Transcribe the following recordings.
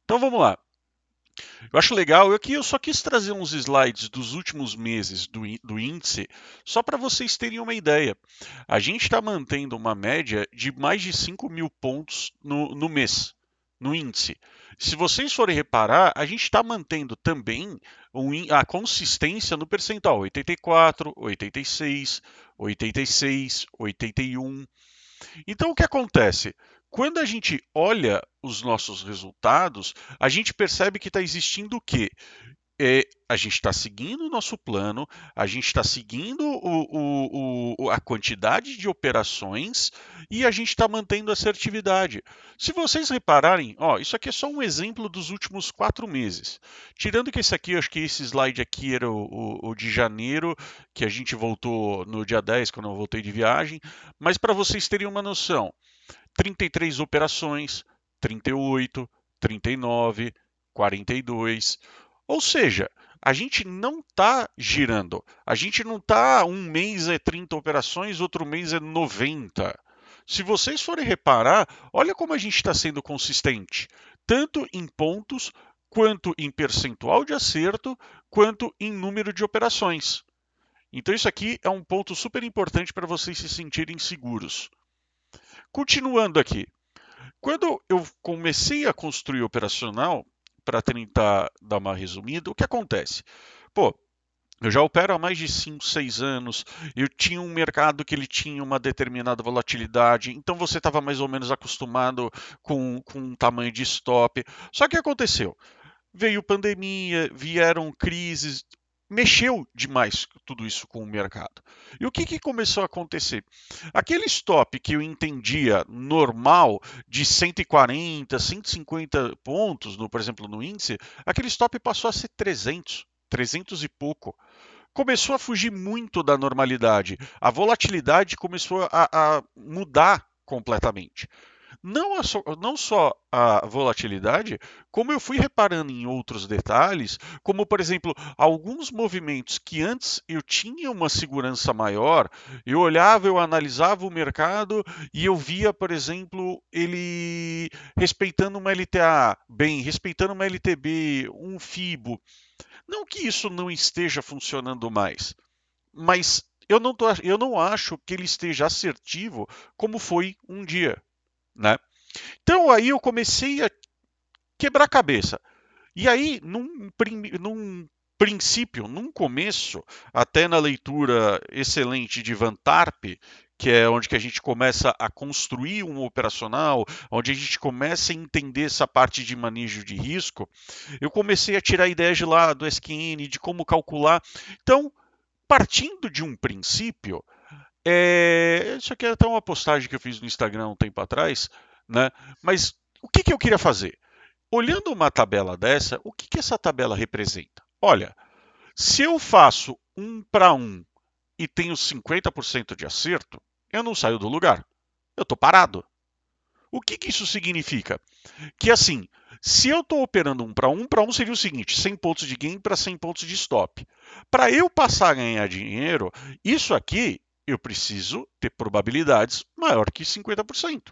Então vamos lá. Eu acho legal, eu só quis trazer uns slides dos últimos meses do índice, só para vocês terem uma ideia. A gente está mantendo uma média de mais de 5 mil pontos no mês, no índice. Se vocês forem reparar, a gente está mantendo também a consistência no percentual 84, 86, 86, 81. Então, o que acontece? Quando a gente olha os nossos resultados, a gente percebe que está existindo o quê? A gente está seguindo o nosso plano, a gente está seguindo a quantidade de operações e a gente está mantendo a assertividade. Se vocês repararem, ó, isso aqui é só um exemplo dos últimos 4 meses. Tirando que esse aqui, acho que esse slide aqui era o de janeiro, que a gente voltou no dia 10, quando eu voltei de viagem, mas para vocês terem uma noção, 33 operações, 38, 39, 42. Ou seja, a gente não está girando. A gente não está um mês é 30 operações, outro mês é 90. Se vocês forem reparar, olha como a gente está sendo consistente, tanto em pontos, quanto em percentual de acerto, quanto em número de operações. Então, isso aqui é um ponto super importante para vocês se sentirem seguros. Continuando aqui, quando eu comecei a construir operacional, para tentar dar uma resumida, o que acontece? Pô, eu já opero há mais de 5, 6 anos, eu tinha um mercado que ele tinha uma determinada volatilidade, então você estava mais ou menos acostumado com um tamanho de stop. Só que aconteceu? Veio pandemia, vieram crises, mexeu demais tudo isso com o mercado. E o que começou a acontecer? Aquele stop que eu entendia normal de 140, 150 pontos, por exemplo, no índice, aquele stop passou a ser 300, 300 e pouco. Começou a fugir muito da normalidade. A volatilidade começou a mudar completamente. Não só a volatilidade, como eu fui reparando em outros detalhes, como, por exemplo, alguns movimentos que antes eu tinha uma segurança maior, eu olhava, eu analisava o mercado e eu via, por exemplo, ele respeitando uma LTA bem, respeitando uma LTB, um FIBO. Não que isso não esteja funcionando mais, mas eu não acho que ele esteja assertivo como foi um dia, né? Então aí eu comecei a quebrar a cabeça. E aí, num princípio, num começo, até na leitura excelente de Van Tarp, que é onde que a gente começa a construir um operacional, onde a gente começa a entender essa parte de manejo de risco, eu comecei a tirar ideias de lá do SQN, de como calcular. Então, partindo de um princípio, isso aqui é até uma postagem que eu fiz no Instagram um tempo atrás, né? Mas o que eu queria fazer? Olhando uma tabela dessa, o que essa tabela representa? Olha, se eu faço 1 para 1 e tenho 50% de acerto, eu não saio do lugar. Eu estou parado. O que isso significa? Que assim, se eu estou operando 1 para 1 seria o seguinte: 100 pontos de gain para 100 pontos de stop. Para eu passar a ganhar dinheiro, isso aqui eu preciso ter probabilidades maior que 50%.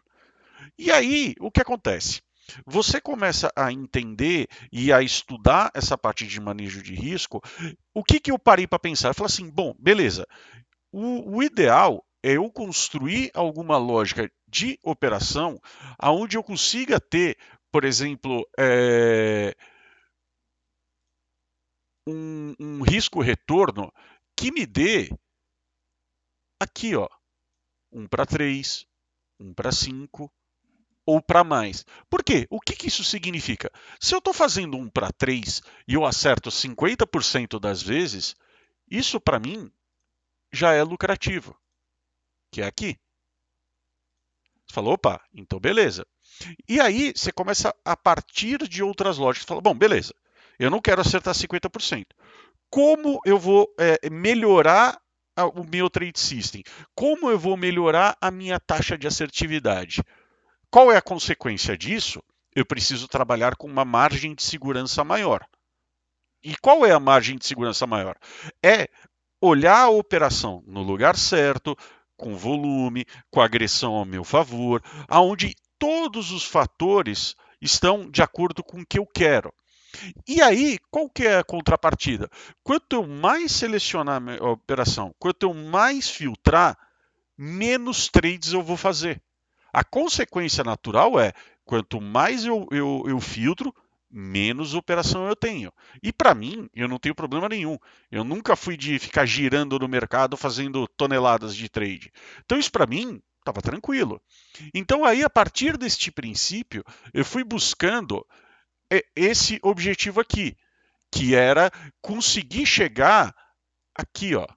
E aí, o que acontece? Você começa a entender e a estudar essa parte de manejo de risco. O que eu parei para pensar? Eu falei assim: bom, beleza. O ideal é eu construir alguma lógica de operação onde eu consiga ter, por exemplo, um risco-retorno que me dê aqui, ó, 1 para 3, 1 para 5 ou para mais. Por quê? O que isso significa? Se eu estou fazendo 1 para 3 e eu acerto 50% das vezes, isso para mim já é lucrativo, que é aqui. Você falou, opa, então beleza. E aí você começa a partir de outras lógicas. Fala, bom, beleza, eu não quero acertar 50%. Como eu vou melhorar o meu trade system? Como eu vou melhorar a minha taxa de assertividade? Qual é a consequência disso? Eu preciso trabalhar com uma margem de segurança maior. E qual é a margem de segurança maior? É olhar a operação no lugar certo, com volume, com agressão ao meu favor, aonde todos os fatores estão de acordo com o que eu quero. E aí, qual que é a contrapartida? Quanto eu mais selecionar a operação, quanto eu mais filtrar, menos trades eu vou fazer. A consequência natural é, quanto mais eu filtro, menos operação eu tenho. E para mim, eu não tenho problema nenhum. Eu nunca fui de ficar girando no mercado fazendo toneladas de trade. Então isso para mim estava tranquilo. Então aí, a partir deste princípio, eu fui buscando esse objetivo aqui, que era conseguir chegar aqui, ó,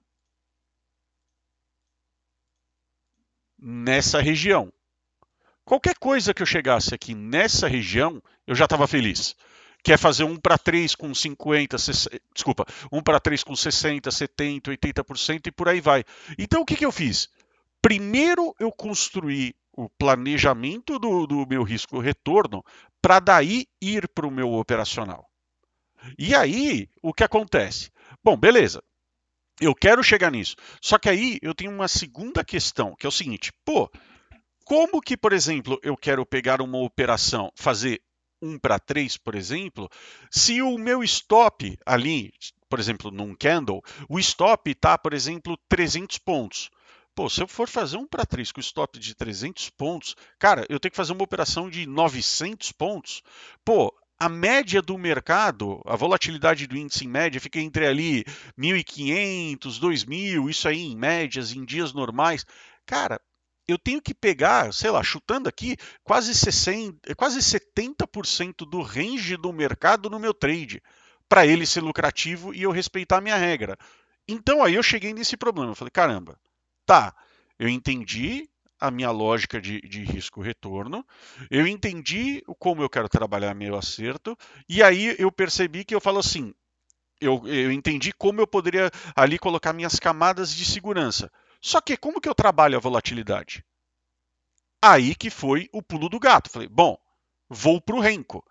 nessa região. Qualquer coisa que eu chegasse aqui nessa região, eu já estava feliz. Quer fazer 1 para 3 com 50, 60, desculpa, 1 para 3 com 60, 70, 80% e por aí vai. Então o que eu fiz? Primeiro eu construí o planejamento do meu risco-retorno para daí ir para o meu operacional. E aí, o que acontece? Bom, beleza, eu quero chegar nisso. Só que aí eu tenho uma segunda questão, que é o seguinte: pô, como que, por exemplo, eu quero pegar uma operação, fazer 1 para 3, por exemplo, se o meu stop ali, por exemplo, num candle, o stop está, por exemplo, 300 pontos. Pô, se eu for fazer 1 para 3 com stop de 300 pontos, cara, eu tenho que fazer uma operação de 900 pontos. Pô, a média do mercado, a volatilidade do índice em média fica entre ali 1.500, 2.000, isso aí em médias, em dias normais. Cara, eu tenho que pegar, sei lá, chutando aqui, quase 60, quase 70% do range do mercado no meu trade, para ele ser lucrativo e eu respeitar a minha regra. Então aí eu cheguei nesse problema. Eu falei, caramba, tá, eu entendi a minha lógica de risco-retorno, eu entendi como eu quero trabalhar meu acerto, e aí eu percebi que eu falo assim, eu entendi como eu poderia ali colocar minhas camadas de segurança. Só que como que eu trabalho a volatilidade? Aí que foi o pulo do gato. Falei, bom, vou para o Renko.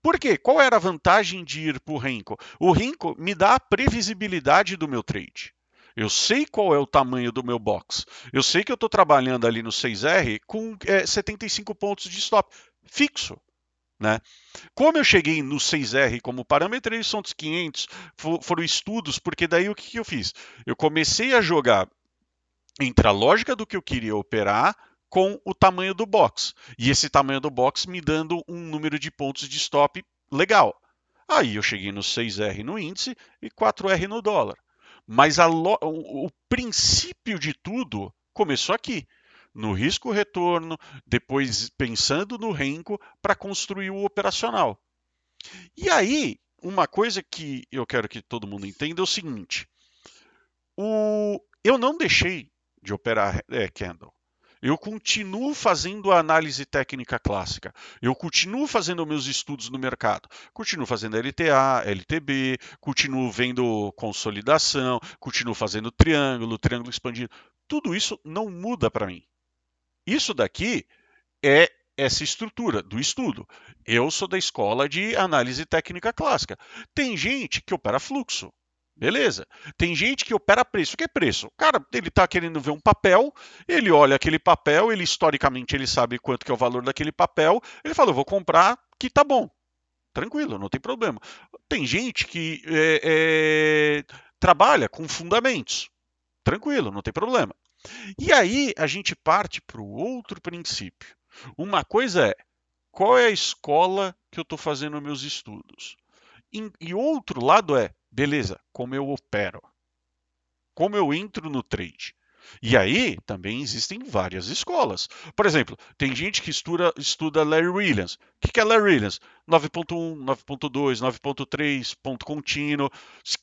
Por quê? Qual era a vantagem de ir para o Renko? O Renko me dá a previsibilidade do meu trade. Eu sei qual é o tamanho do meu box. Eu sei que eu estou trabalhando ali no 6R com 75 pontos de stop fixo. Né? Como eu cheguei no 6R como parâmetro, eles são dos 500, foram estudos, porque daí o que eu fiz? Eu comecei a jogar entre a lógica do que eu queria operar com o tamanho do box. E esse tamanho do box me dando um número de pontos de stop legal. Aí eu cheguei no 6R no índice e 4R no dólar. Mas o princípio de tudo começou aqui, no risco-retorno, depois pensando no renko para construir o operacional. E aí, uma coisa que eu quero que todo mundo entenda é o seguinte: eu não deixei de operar candle. Eu continuo fazendo a análise técnica clássica. Eu continuo fazendo meus estudos no mercado. Continuo fazendo LTA, LTB, continuo vendo consolidação, continuo fazendo triângulo expandido. Tudo isso não muda para mim. Isso daqui é essa estrutura do estudo. Eu sou da escola de análise técnica clássica. Tem gente que opera fluxo. Beleza. Tem gente que opera preço. O que é preço? O cara, ele está querendo ver um papel, ele olha aquele papel, ele historicamente ele sabe quanto que é o valor daquele papel, ele fala, eu vou comprar, que tá bom. Tranquilo, não tem problema. Tem gente que trabalha com fundamentos. Tranquilo, não tem problema. E aí a gente parte para o outro princípio. Uma coisa é qual é a escola que eu estou fazendo meus estudos? E outro lado é, beleza, como eu opero, como eu entro no trade. E aí também existem várias escolas. Por exemplo, tem gente que estuda Larry Williams. O que é Larry Williams? 9.1, 9.2, 9.3, ponto contínuo.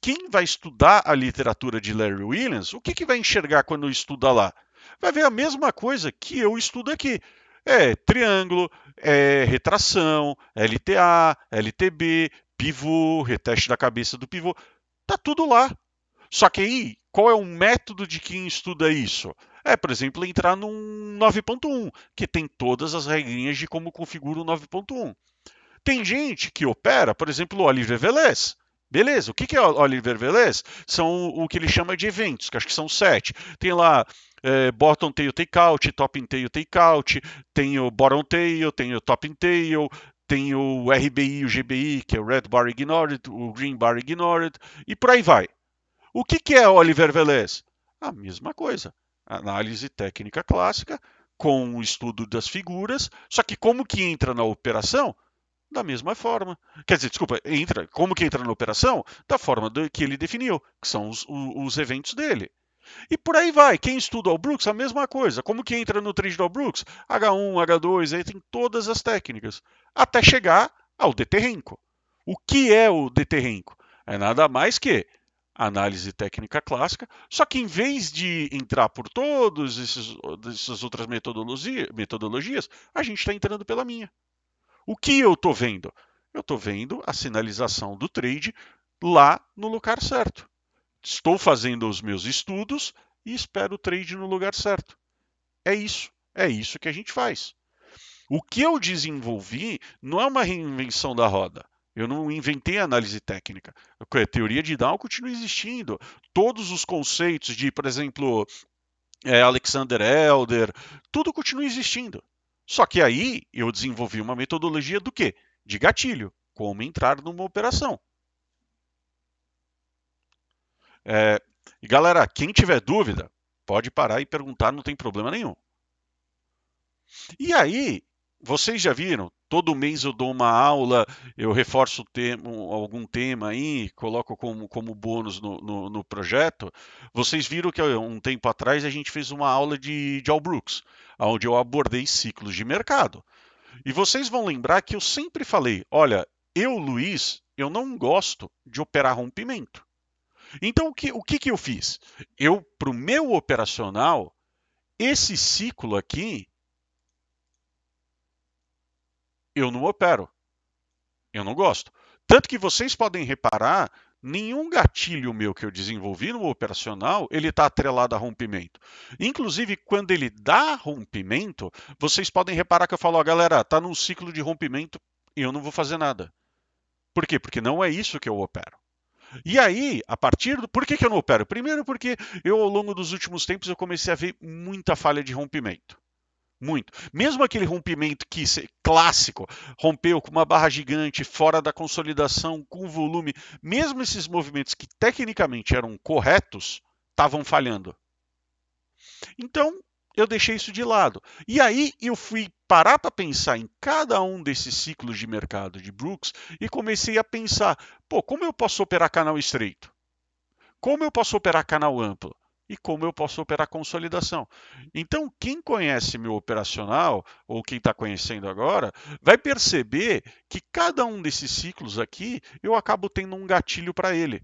Quem vai estudar a literatura de Larry Williams, o que vai enxergar quando estuda lá? Vai ver a mesma coisa que eu estudo aqui. É triângulo, é retração, LTA, LTB, pivô, reteste da cabeça do pivô. Tá tudo lá. Só que aí, qual é o método de quem estuda isso? É, por exemplo, entrar num 9.1, que tem todas as regrinhas de como configura o 9.1. Tem gente que opera, por exemplo, o Oliver Velez. Beleza, o que é o Oliver Velez? São o que ele chama de eventos, que acho que são 7. Tem lá bottom tail takeout, top tail takeout, tem o bottom tail, tem o top tail, tem o RBI e o GBI, que é o Red Bar Ignored, o Green Bar Ignored, e por aí vai. O que é Oliver Velez? A mesma coisa. Análise técnica clássica, com o estudo das figuras, só que como que entra na operação? Da mesma forma. Quer dizer, desculpa, como que entra na operação? Da forma que ele definiu, que são os eventos dele. E por aí vai. Quem estuda o Brooks, a mesma coisa. Como que entra no trade do Brooks? H1, H2, aí tem todas as técnicas. Até chegar ao deterrenco. O que é o deterrenco? É nada mais que análise técnica clássica, só que em vez de entrar por todas essas outras metodologias, a gente está entrando pela minha. O que eu estou vendo? Eu estou vendo a sinalização do trade lá no lugar certo. Estou fazendo os meus estudos e espero o trade no lugar certo. É isso que a gente faz. O que eu desenvolvi não é uma reinvenção da roda. Eu não inventei análise técnica. A teoria de Dow continua existindo. Todos os conceitos de, por exemplo, Alexander Elder, tudo continua existindo. Só que aí eu desenvolvi uma metodologia do quê? De gatilho. Como entrar numa operação. E galera, quem tiver dúvida, pode parar e perguntar, não tem problema nenhum. E aí, vocês já viram? Todo mês eu dou uma aula, eu reforço algum tema aí, coloco como bônus no projeto. Vocês viram que um tempo atrás a gente fez uma aula de Al Brooks, onde eu abordei ciclos de mercado. E vocês vão lembrar que eu sempre falei: olha, eu, Luiz, eu não gosto de operar rompimento. Então, o que eu fiz? Para o meu operacional, esse ciclo aqui, eu não opero. Eu não gosto. Tanto que vocês podem reparar, nenhum gatilho meu que eu desenvolvi no operacional, ele está atrelado a rompimento. Inclusive, quando ele dá rompimento, vocês podem reparar que eu falo, ó, galera, está num ciclo de rompimento e eu não vou fazer nada. Por quê? Porque não é isso que eu opero. E aí, a partir do. Por que eu não opero? Primeiro, porque eu, ao longo dos últimos tempos, eu comecei a ver muita falha de rompimento. Muito. Mesmo aquele rompimento clássico, rompeu com uma barra gigante, fora da consolidação, com volume, mesmo esses movimentos que tecnicamente eram corretos, estavam falhando. Então, eu deixei isso de lado. E aí eu fui parar para pensar em cada um desses ciclos de mercado de Brooks e comecei a pensar, pô, como eu posso operar canal estreito? Como eu posso operar canal amplo? E como eu posso operar consolidação. Então, quem conhece meu operacional, ou quem está conhecendo agora, vai perceber que cada um desses ciclos aqui, eu acabo tendo um gatilho para ele.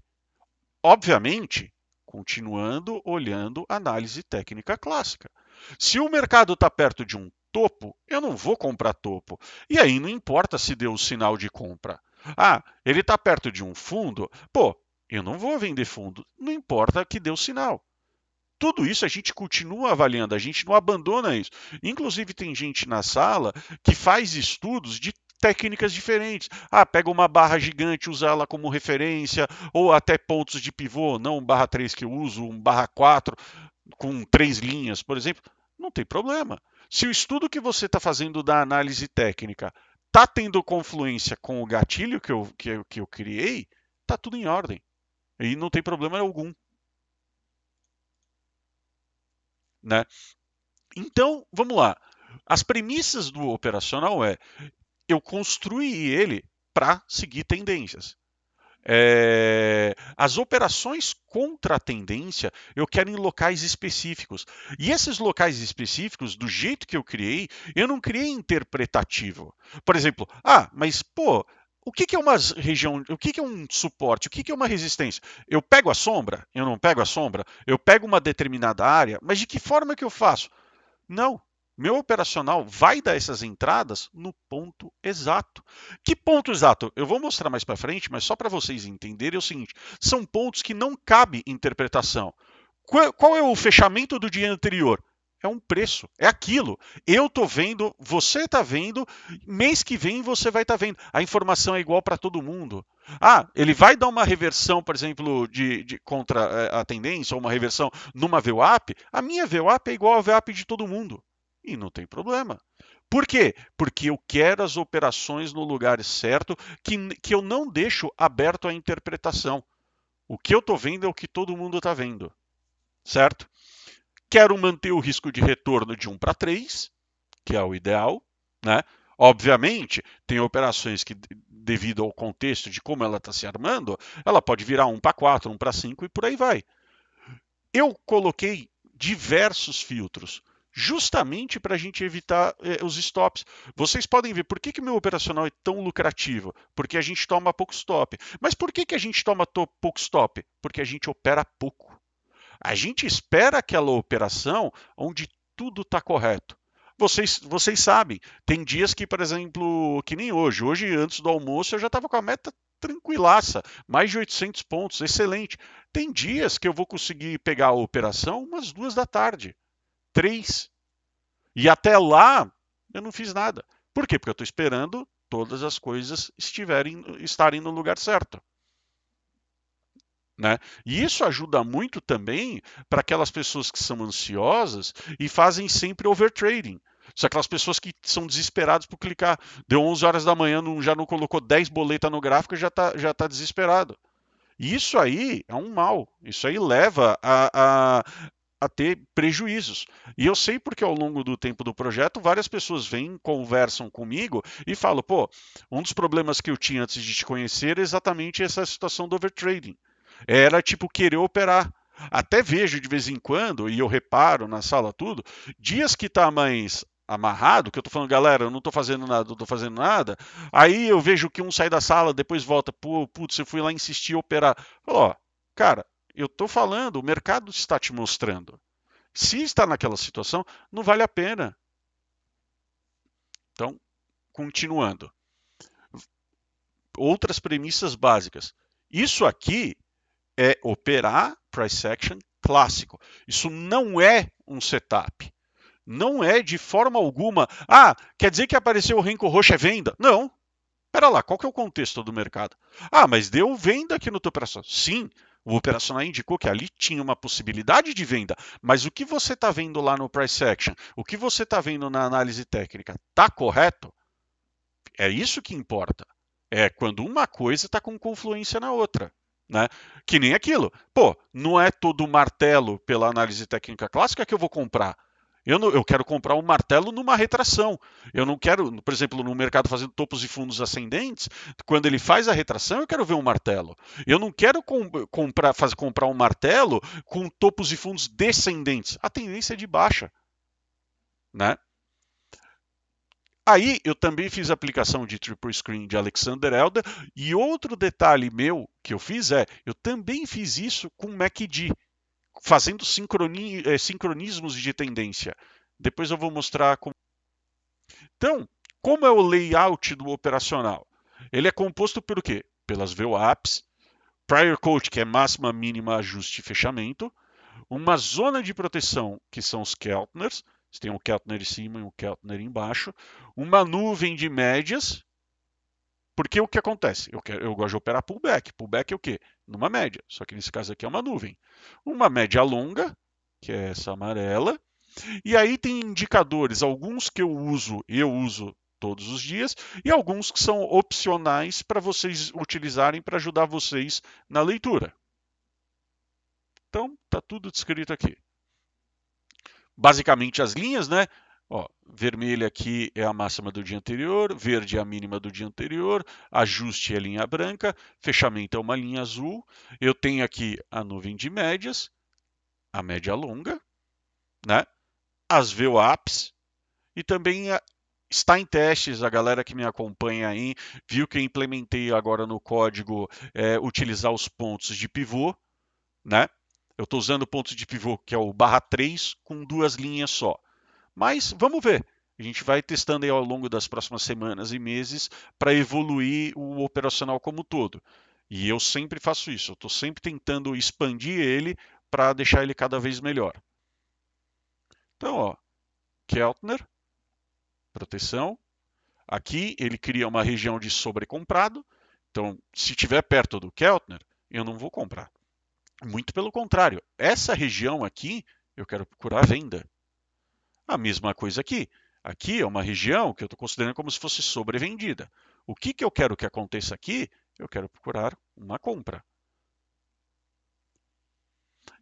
Obviamente, continuando olhando análise técnica clássica. Se o mercado está perto de um topo, eu não vou comprar topo. E aí não importa se deu o sinal de compra. Ah, ele está perto de um fundo, pô, eu não vou vender fundo, não importa que deu sinal. Tudo isso a gente continua avaliando, a gente não abandona isso. Inclusive, tem gente na sala que faz estudos de técnicas diferentes. Ah, pega uma barra gigante, usa ela como referência, ou até pontos de pivô, não um barra 3 que eu uso, um barra 4 com 3 linhas, por exemplo. Não tem problema. Se o estudo que você está fazendo da análise técnica está tendo confluência com o gatilho que eu criei, está tudo em ordem. E não tem problema algum. Né? Então, vamos lá. As premissas do operacional eu construí ele para seguir tendências. As operações contra a tendência eu quero em locais específicos. E esses locais específicos, do jeito que eu não criei interpretativo. Por exemplo, mas pô, o que é uma região, o que é um suporte, o que é uma resistência? Eu pego a sombra? Eu não pego a sombra? Eu pego uma determinada área, mas de que forma que eu faço? Não. Meu operacional vai dar essas entradas no ponto exato. Que ponto exato? Eu vou mostrar mais para frente, mas só para vocês entenderem é o seguinte: são pontos que não cabe interpretação. Qual é o fechamento do dia anterior? É um preço, é aquilo. Eu estou vendo, você está vendo, mês que vem você vai estar vendo. A informação é igual para todo mundo. Ele vai dar uma reversão, por exemplo, contra a tendência, ou uma reversão numa VWAP. A minha VWAP é igual à VWAP de todo mundo. E não tem problema. Por quê? Porque eu quero as operações no lugar certo, que eu não deixo aberto à interpretação. O que eu estou vendo é o que todo mundo está vendo, certo? Quero manter o risco de retorno de 1 para 3, que é o ideal, né? Obviamente, tem operações que, devido ao contexto de como ela está se armando, ela pode virar 1 para 4, 1 para 5 e por aí vai. Eu coloquei diversos filtros, justamente para a gente evitar os stops. Vocês podem ver por que meu operacional é tão lucrativo? Porque a gente toma pouco stop. Mas por que a gente toma pouco stop? Porque a gente opera pouco. A gente espera aquela operação onde tudo está correto. Vocês sabem, tem dias que, por exemplo, que nem hoje. Hoje, antes do almoço, eu já estava com a meta tranquilaça, mais de 800 pontos, excelente. Tem dias que eu vou conseguir pegar a operação umas 2 da tarde, 3. E até lá, eu não fiz nada. Por quê? Porque eu estou esperando todas as coisas estarem no lugar certo. Né? E isso ajuda muito também para aquelas pessoas que são ansiosas e fazem sempre overtrading. São aquelas pessoas que são desesperadas por clicar. Deu 11 horas da manhã, já não colocou 10 boletas no gráfico e já tá desesperado. E isso aí é um mal. Isso aí leva a ter prejuízos. E eu sei porque ao longo do tempo do projeto, várias pessoas vêm, conversam comigo e falam: pô, um dos problemas que eu tinha antes de te conhecer é exatamente essa situação do overtrading. Era tipo querer operar. Até vejo de vez em quando, e eu reparo na sala tudo, dias que tá mais amarrado, que eu tô falando, galera, eu não tô fazendo nada, não tô fazendo nada, aí eu vejo que um sai da sala, depois volta, pô, putz, eu fui lá insistir operar. Ó, cara, eu tô falando, o mercado está te mostrando. Se está naquela situação, não vale a pena. Então, continuando. Outras premissas básicas. Isso aqui é operar price action clássico. Isso não é um setup. Não é de forma alguma. Ah, quer dizer que apareceu o Renko roxo é venda? Não. Pera lá, qual que é o contexto do mercado? Ah, mas deu venda aqui no teu operacional. Sim, o operacional indicou que ali tinha uma possibilidade de venda, mas o que você está vendo lá no price action, o que você está vendo na análise técnica, está correto? É isso que importa. É quando uma coisa está com confluência na outra. Né? Que nem aquilo. Pô, não é todo martelo pela análise técnica clássica que eu vou comprar. Eu quero comprar um martelo numa retração. Eu não quero, por exemplo, no mercado fazendo topos e fundos ascendentes, quando ele faz a retração, eu quero ver um martelo. Eu não quero comprar um martelo com topos e fundos descendentes. A tendência é de baixa. Né? Aí eu também fiz a aplicação de triple screen de Alexander Elder e outro detalhe meu que eu fiz eu também fiz isso com MACD, fazendo sincronismos de tendência. Depois eu vou mostrar como. Então, como é o layout do operacional? Ele é composto por quê? Pelas VWAPs, Prior Coach, que é máxima, mínima, ajuste e fechamento, uma zona de proteção, que são os Keltners, você tem um Keltner em cima e um Keltner embaixo, uma nuvem de médias, porque o que acontece? Eu gosto de operar pullback. Pullback é o quê? Numa média, só que nesse caso aqui é uma nuvem. Uma média longa, que é essa amarela, e aí tem indicadores, alguns que eu uso todos os dias, e alguns que são opcionais para vocês utilizarem para ajudar vocês na leitura. Então, está tudo descrito aqui. Basicamente as linhas, né? Ó, vermelha aqui é a máxima do dia anterior, verde é a mínima do dia anterior, ajuste é a linha branca, fechamento é uma linha azul. Eu tenho aqui a nuvem de médias, a média longa, né? As VWAPs e também está em testes. A galera que me acompanha aí viu que eu implementei agora no código utilizar os pontos de pivô, né? Eu estou usando pontos de pivô que é o /3 com 2 linhas só. Mas vamos ver. A gente vai testando aí ao longo das próximas semanas e meses para evoluir o operacional como um todo. E eu sempre faço isso. Eu estou sempre tentando expandir ele para deixar ele cada vez melhor. Então, ó, Keltner, proteção. Aqui ele cria uma região de sobrecomprado. Então, se estiver perto do Keltner, eu não vou comprar. Muito pelo contrário. Essa região aqui, eu quero procurar venda. A mesma coisa aqui. Aqui é uma região que eu estou considerando como se fosse sobrevendida. O que eu quero que aconteça aqui? Eu quero procurar uma compra.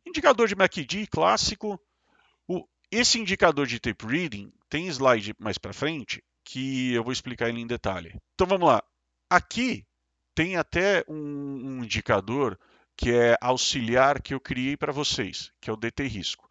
Indicador de MACD clássico. Esse indicador de tape reading tem slide mais para frente que eu vou explicar ele em detalhe. Então vamos lá. Aqui tem até um indicador que é auxiliar que eu criei para vocês, que é o DT risco.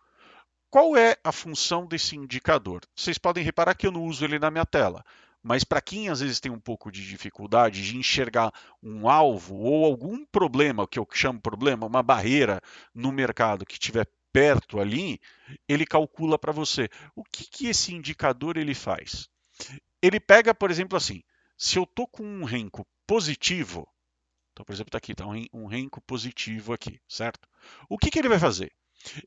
Qual é a função desse indicador? Vocês podem reparar que eu não uso ele na minha tela, mas para quem às vezes tem um pouco de dificuldade de enxergar um alvo ou algum problema, que eu chamo problema, uma barreira no mercado que estiver perto ali, ele calcula para você. O que esse indicador ele faz? Ele pega, por exemplo, assim, se eu estou com um renco positivo, então, por exemplo, está aqui, está um renco positivo aqui, certo? O que ele vai fazer?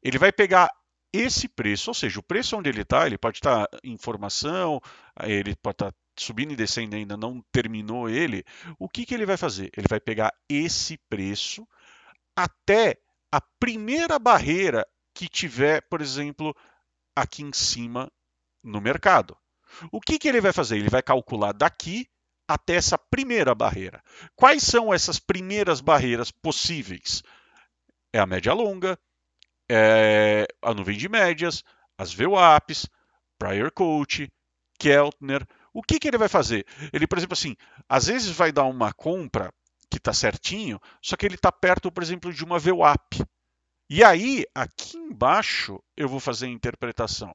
Ele vai pegar esse preço, ou seja, o preço onde ele está, ele pode estar em formação, ele pode estar subindo e descendo ainda, não terminou ele. O que ele vai fazer? Ele vai pegar esse preço até a primeira barreira que tiver, por exemplo, aqui em cima no mercado. O que ele vai fazer? Ele vai calcular daqui até essa primeira barreira. Quais são essas primeiras barreiras possíveis? É a média longa, a nuvem de médias, as VWAPs, Prior Coach, Keltner. O que ele vai fazer? Ele, por exemplo, assim, às vezes vai dar uma compra que está certinho, só que ele está perto, por exemplo, de uma VWAP. E aí, aqui embaixo, eu vou fazer a interpretação.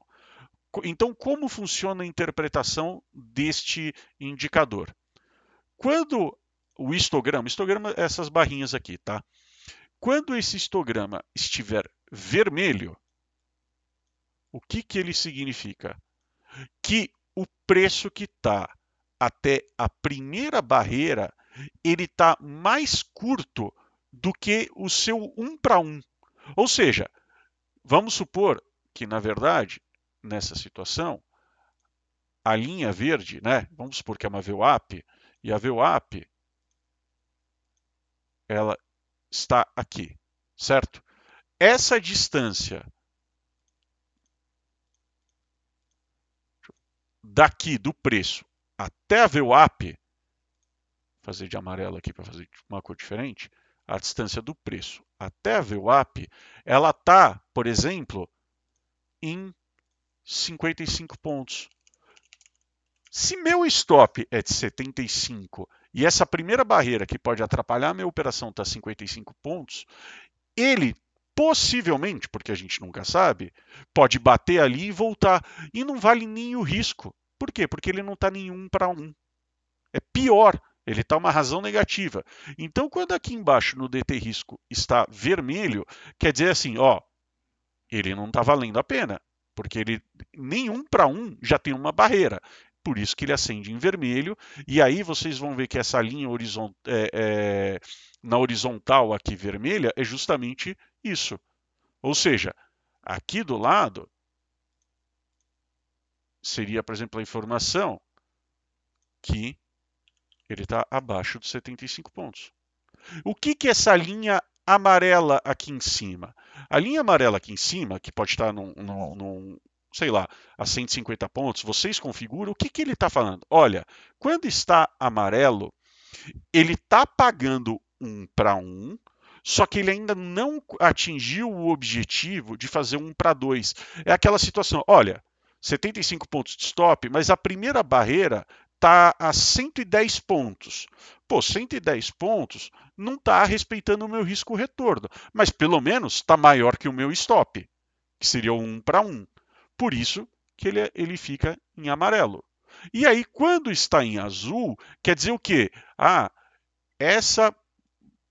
Então, como funciona a interpretação deste indicador? Quando o histograma é essas barrinhas aqui, tá? Quando esse histograma estiver vermelho, o que ele significa? Que o preço que está até a primeira barreira, ele está mais curto do que o seu 1 para 1. Ou seja, vamos supor que, na verdade, nessa situação, a linha verde, né? Vamos supor que é uma VWAP, e a VWAP ela está aqui, certo? Essa distância daqui do preço até a VWAP, fazer de amarelo aqui para fazer uma cor diferente, a distância do preço até a VWAP, ela está, por exemplo, em 55 pontos. Se meu stop é de 75 e essa primeira barreira que pode atrapalhar a minha operação está 55 pontos, ele possivelmente, porque a gente nunca sabe, pode bater ali e voltar. E não vale nem o risco. Por quê? Porque ele não está em 1 para 1. É pior, ele está uma razão negativa. Então, quando aqui embaixo no DT risco está vermelho, quer dizer assim, ó, ele não está valendo a pena, porque ele nem 1 para 1 já tem uma barreira. Por isso que ele acende em vermelho, e aí vocês vão ver que essa linha na horizontal aqui vermelha é justamente isso. Ou seja, aqui do lado seria, por exemplo, a informação que ele está abaixo dos 75 pontos. O que é essa linha amarela aqui em cima? A linha amarela aqui em cima, que pode estar sei lá, a 150 pontos, vocês configuram, o que ele está falando? Olha, quando está amarelo, ele está pagando 1 para 1, só que ele ainda não atingiu o objetivo de fazer 1 para 2. É aquela situação, olha, 75 pontos de stop, mas a primeira barreira está a 110 pontos. Pô, 110 pontos não está respeitando o meu risco retorno, mas pelo menos está maior que o meu stop, que seria o 1 para 1. Por isso que ele fica em amarelo. E aí, quando está em azul, quer dizer o quê? Ah, essa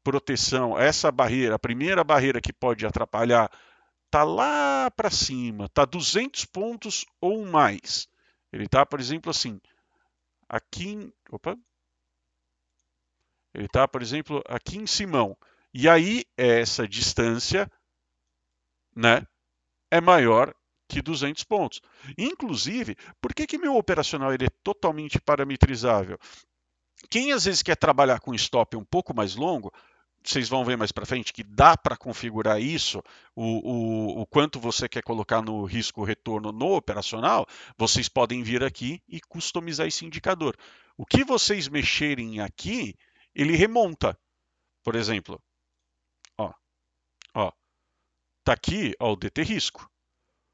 proteção, essa barreira, a primeira barreira que pode atrapalhar, está lá para cima, está 200 pontos ou mais. Ele está, por exemplo, assim, aqui, ele está, por exemplo, aqui em Simão. E aí essa distância, né, é maior que 200 pontos. Inclusive, por que meu operacional ele é totalmente parametrizável? Quem às vezes quer trabalhar com stop um pouco mais longo, vocês vão ver mais para frente que dá para configurar isso, o quanto você quer colocar no risco retorno no operacional, vocês podem vir aqui e customizar esse indicador. O que vocês mexerem aqui, ele remonta. Por exemplo, ó, ó, tá aqui ó, o DT risco.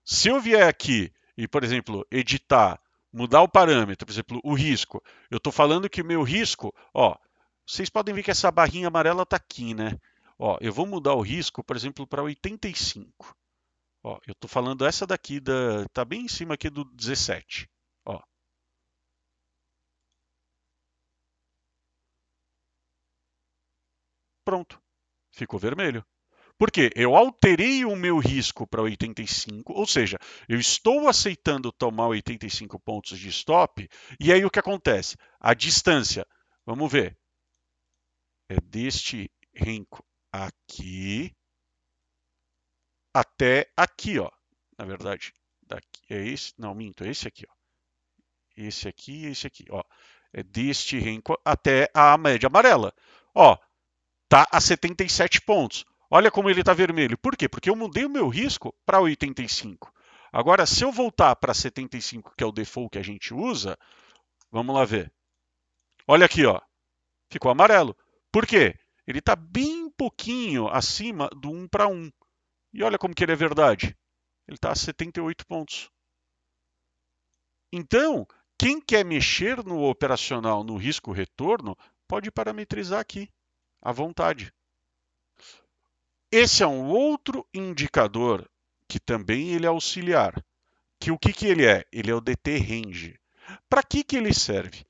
Se eu vier aqui e, por exemplo, editar, mudar o parâmetro, por exemplo, o risco, eu estou falando que o meu risco, ó, vocês podem ver que essa barrinha amarela está aqui, né? Ó, eu vou mudar o risco, por exemplo, para 85. Ó, eu estou falando essa daqui, tá bem em cima aqui do 17. Ó, pronto, ficou vermelho. Por quê? Eu alterei o meu risco para 85, ou seja, eu estou aceitando tomar 85 pontos de stop, e aí o que acontece? A distância, vamos ver, é deste renco aqui até aqui, ó. Na verdade, daqui é esse, não, minto, é esse aqui, ó. Esse aqui e esse aqui, ó. É deste renco até a média amarela. Ó, tá a 77 pontos. Olha como ele está vermelho. Por quê? Porque eu mudei o meu risco para 85. Agora, se eu voltar para 75, que é o default que a gente usa, vamos lá ver. Olha aqui, ó, ficou amarelo. Por quê? Ele está bem pouquinho acima do 1 para 1. E olha como que ele é verdade. Ele está a 78 pontos. Então, quem quer mexer no operacional no risco retorno, pode parametrizar aqui, à vontade. Esse é um outro indicador que também ele é auxiliar. Que o que, que ele é? Ele é o DT Range. Para que ele serve?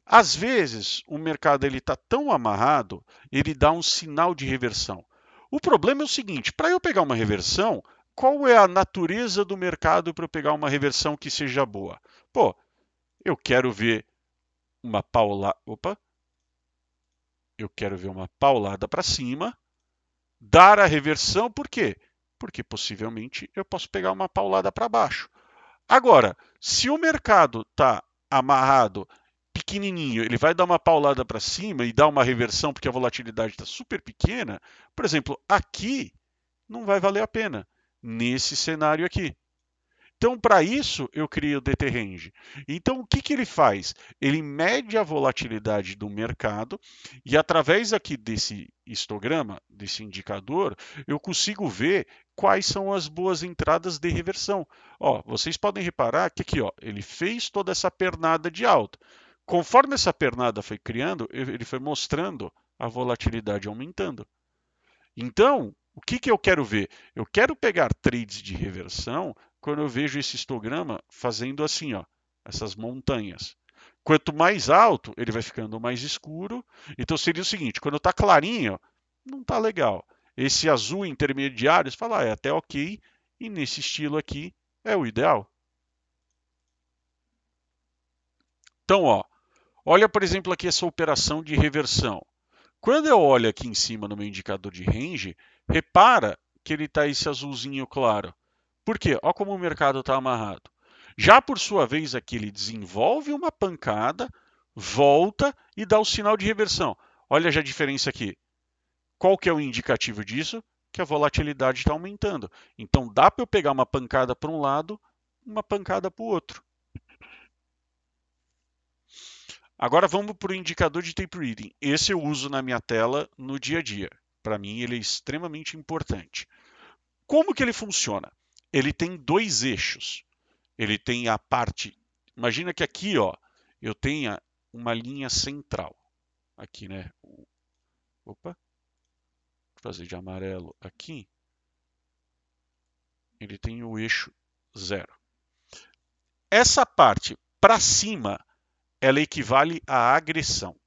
Às vezes, o mercado está tão amarrado, ele dá um sinal de reversão. O problema é o seguinte, para eu pegar uma reversão, qual é a natureza do mercado para eu pegar uma reversão que seja boa? Pô, eu quero ver uma paulada, eu quero ver uma paulada para cima, dar a reversão, por quê? Porque possivelmente eu posso pegar uma paulada para baixo. Agora, se o mercado está amarrado, pequenininho, ele vai dar uma paulada para cima e dar uma reversão porque a volatilidade está super pequena, por exemplo, aqui não vai valer a pena, nesse cenário aqui. Então, para isso, eu criei o DT Range. Então, o que, que ele faz? Ele mede a volatilidade do mercado e, através aqui desse histograma, desse indicador, eu consigo ver quais são as boas entradas de reversão. Ó, vocês podem reparar que aqui ó, ele fez toda essa pernada de alta. Conforme essa pernada foi criando, ele foi mostrando a volatilidade aumentando. Então, o que, que eu quero ver? Eu quero pegar trades de reversão quando eu vejo esse histograma fazendo assim, ó, essas montanhas. Quanto mais alto, ele vai ficando mais escuro. Então seria o seguinte: quando está clarinho, não está legal. Esse azul intermediário, você fala, é até ok, e nesse estilo aqui é o ideal. Então, ó, olha por exemplo aqui essa operação de reversão. Quando eu olho aqui em cima no meu indicador de range, repara que ele está esse azulzinho claro. Por quê? Olha como o mercado está amarrado. Já por sua vez aqui ele desenvolve uma pancada, volta e dá o sinal de reversão. Olha já a diferença aqui. Qual que é o indicativo disso? Que a volatilidade está aumentando. Então dá para eu pegar uma pancada para um lado, uma pancada para o outro. Agora vamos para o indicador de tape reading. Esse eu uso na minha tela no dia a dia. Para mim ele é extremamente importante. Como que ele funciona? Ele tem dois eixos. Ele tem a parte. Imagina que aqui, ó, eu tenha uma linha central. Aqui, né? Opa, vou fazer de amarelo aqui. Ele tem o eixo 0. Essa parte para cima, ela equivale à agressão.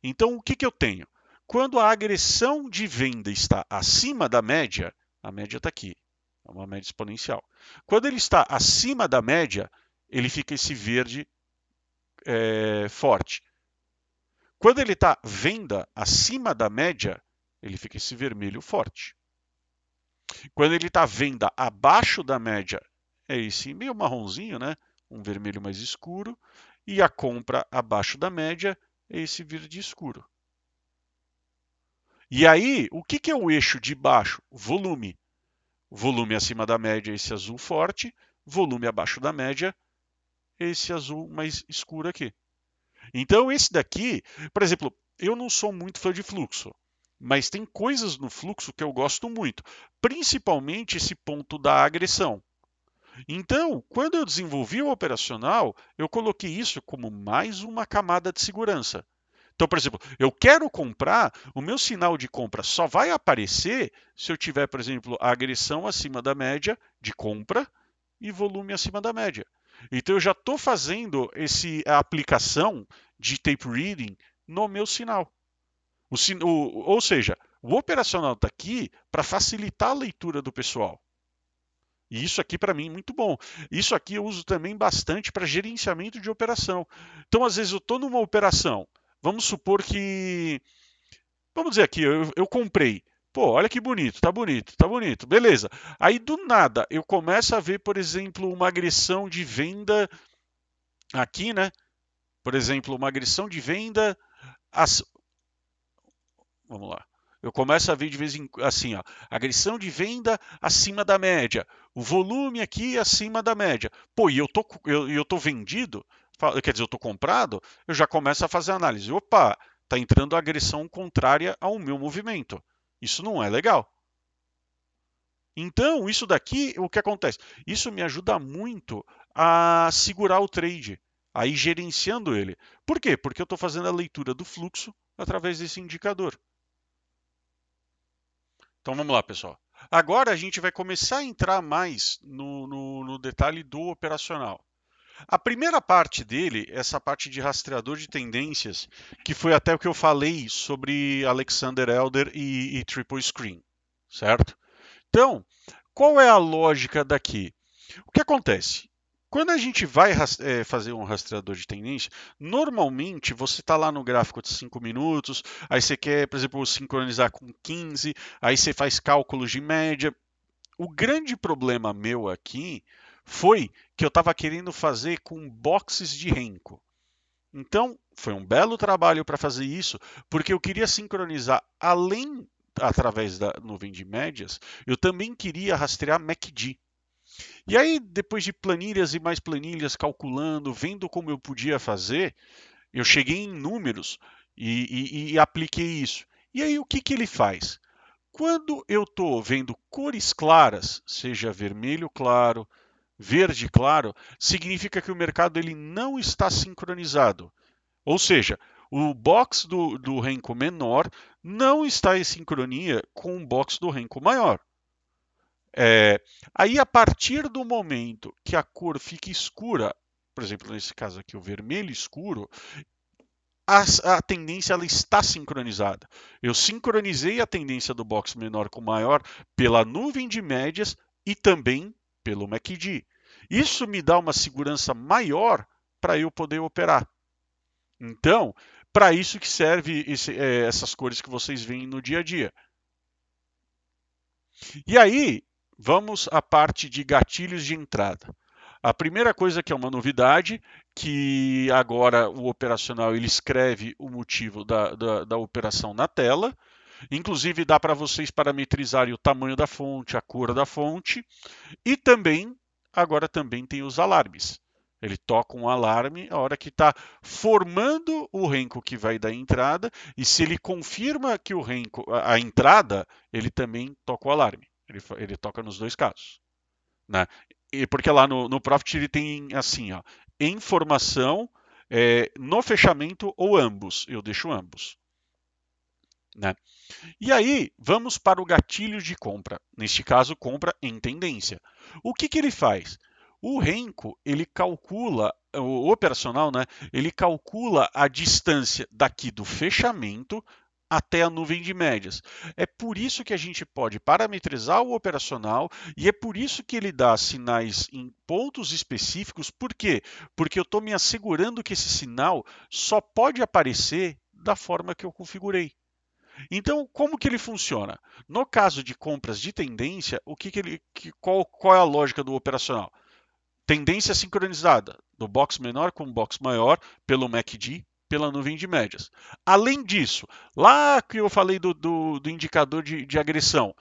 Então, o que, que eu tenho? Quando a agressão de venda está acima da média, a média está aqui, é uma média exponencial. Quando ele está acima da média, ele fica esse verde forte. Quando ele está venda acima da média, ele fica esse vermelho forte. Quando ele está venda abaixo da média, é esse meio marronzinho, né? Um vermelho mais escuro. E a compra abaixo da média é esse verde escuro. E aí, o que é o eixo de baixo? Volume. Volume acima da média, esse azul forte. Volume abaixo da média, esse azul mais escuro aqui. Então, esse daqui, por exemplo, eu não sou muito fã de fluxo, mas tem coisas no fluxo que eu gosto muito, principalmente esse ponto da agressão. Então, quando eu desenvolvi o operacional, eu coloquei isso como mais uma camada de segurança. Então, por exemplo, eu quero comprar, o meu sinal de compra só vai aparecer se eu tiver, por exemplo, a agressão acima da média de compra e volume acima da média. Então, eu já estou fazendo a aplicação de tape reading no meu sinal. Ou seja, o operacional está aqui para facilitar a leitura do pessoal. E isso aqui para mim é muito bom. Isso aqui eu uso também bastante para gerenciamento de operação. Então, às vezes, eu estou numa operação. Vamos supor que. Vamos dizer aqui, eu comprei. Pô, olha que bonito, tá bonito, tá bonito. Beleza. Aí do nada eu começo a ver, por exemplo, uma agressão de venda aqui, né? Por exemplo, uma agressão de venda. Vamos lá. Eu começo a ver de vez em assim, ó, agressão de venda acima da média, o volume aqui acima da média. Pô, e eu tô vendido, quer dizer, eu tô comprado, eu já começo a fazer a análise. Opa, tá entrando agressão contrária ao meu movimento. Isso não é legal. Então, isso daqui, o que acontece? Isso me ajuda muito a segurar o trade, a ir gerenciando ele. Por quê? Porque eu estou fazendo a leitura do fluxo através desse indicador. Então vamos lá, pessoal. Agora a gente vai começar a entrar mais no detalhe do operacional. A primeira parte dele, essa parte de rastreador de tendências, que foi até o que eu falei sobre Alexander Elder e Triple Screen, certo? Então, qual é a lógica daqui? O que acontece? Quando a gente vai fazer um rastreador de tendência, normalmente você está lá no gráfico de 5 minutos, aí você quer, por exemplo, sincronizar com 15, aí você faz cálculos de média. O grande problema meu aqui foi que eu estava querendo fazer com boxes de Renko. Então, foi um belo trabalho para fazer isso, porque eu queria sincronizar além através da nuvem de médias, eu também queria rastrear MACD. E aí, depois de planilhas e mais planilhas, calculando, vendo como eu podia fazer, eu cheguei em números e apliquei isso. E aí, o que, que ele faz? Quando eu estou vendo cores claras, seja vermelho claro, verde claro, significa que o mercado ele não está sincronizado. Ou seja, o box do Renko menor não está em sincronia com o box do Renko maior. Aí, a partir do momento que a cor fica escura, por exemplo, nesse caso aqui, o vermelho escuro, a tendência ela está sincronizada. Eu sincronizei a tendência do box menor com maior pela nuvem de médias e também pelo MACD. Isso me dá uma segurança maior para eu poder operar. Então, para isso que serve essas cores que vocês veem no dia a dia. E aí, vamos à parte de gatilhos de entrada. A primeira coisa que é uma novidade, que agora o operacional ele escreve o motivo da operação na tela. Inclusive dá para vocês parametrizarem o tamanho da fonte, a cor da fonte. E também, agora também tem os alarmes. Ele toca um alarme a hora que está formando o renko que vai dar entrada. E se ele confirma que o renko, a entrada, ele também toca o alarme. Ele toca nos dois casos. Né? Porque lá no Profit ele tem assim, ó, informação no fechamento ou ambos. Eu deixo ambos. Né? E aí, vamos para o gatilho de compra. Neste caso, compra em tendência. O que, que ele faz? O Renko, ele calcula, o operacional, né? Ele calcula a distância daqui do fechamento até a nuvem de médias. É por isso que a gente pode parametrizar o operacional e é por isso que ele dá sinais em pontos específicos. Por quê? Porque eu estou me assegurando que esse sinal só pode aparecer da forma que eu configurei. Então, como que ele funciona? No caso de compras de tendência, qual é a lógica do operacional? Tendência sincronizada do box menor com o box maior pelo MACD pela nuvem de médias. Além disso, lá que eu falei do indicador de agressão,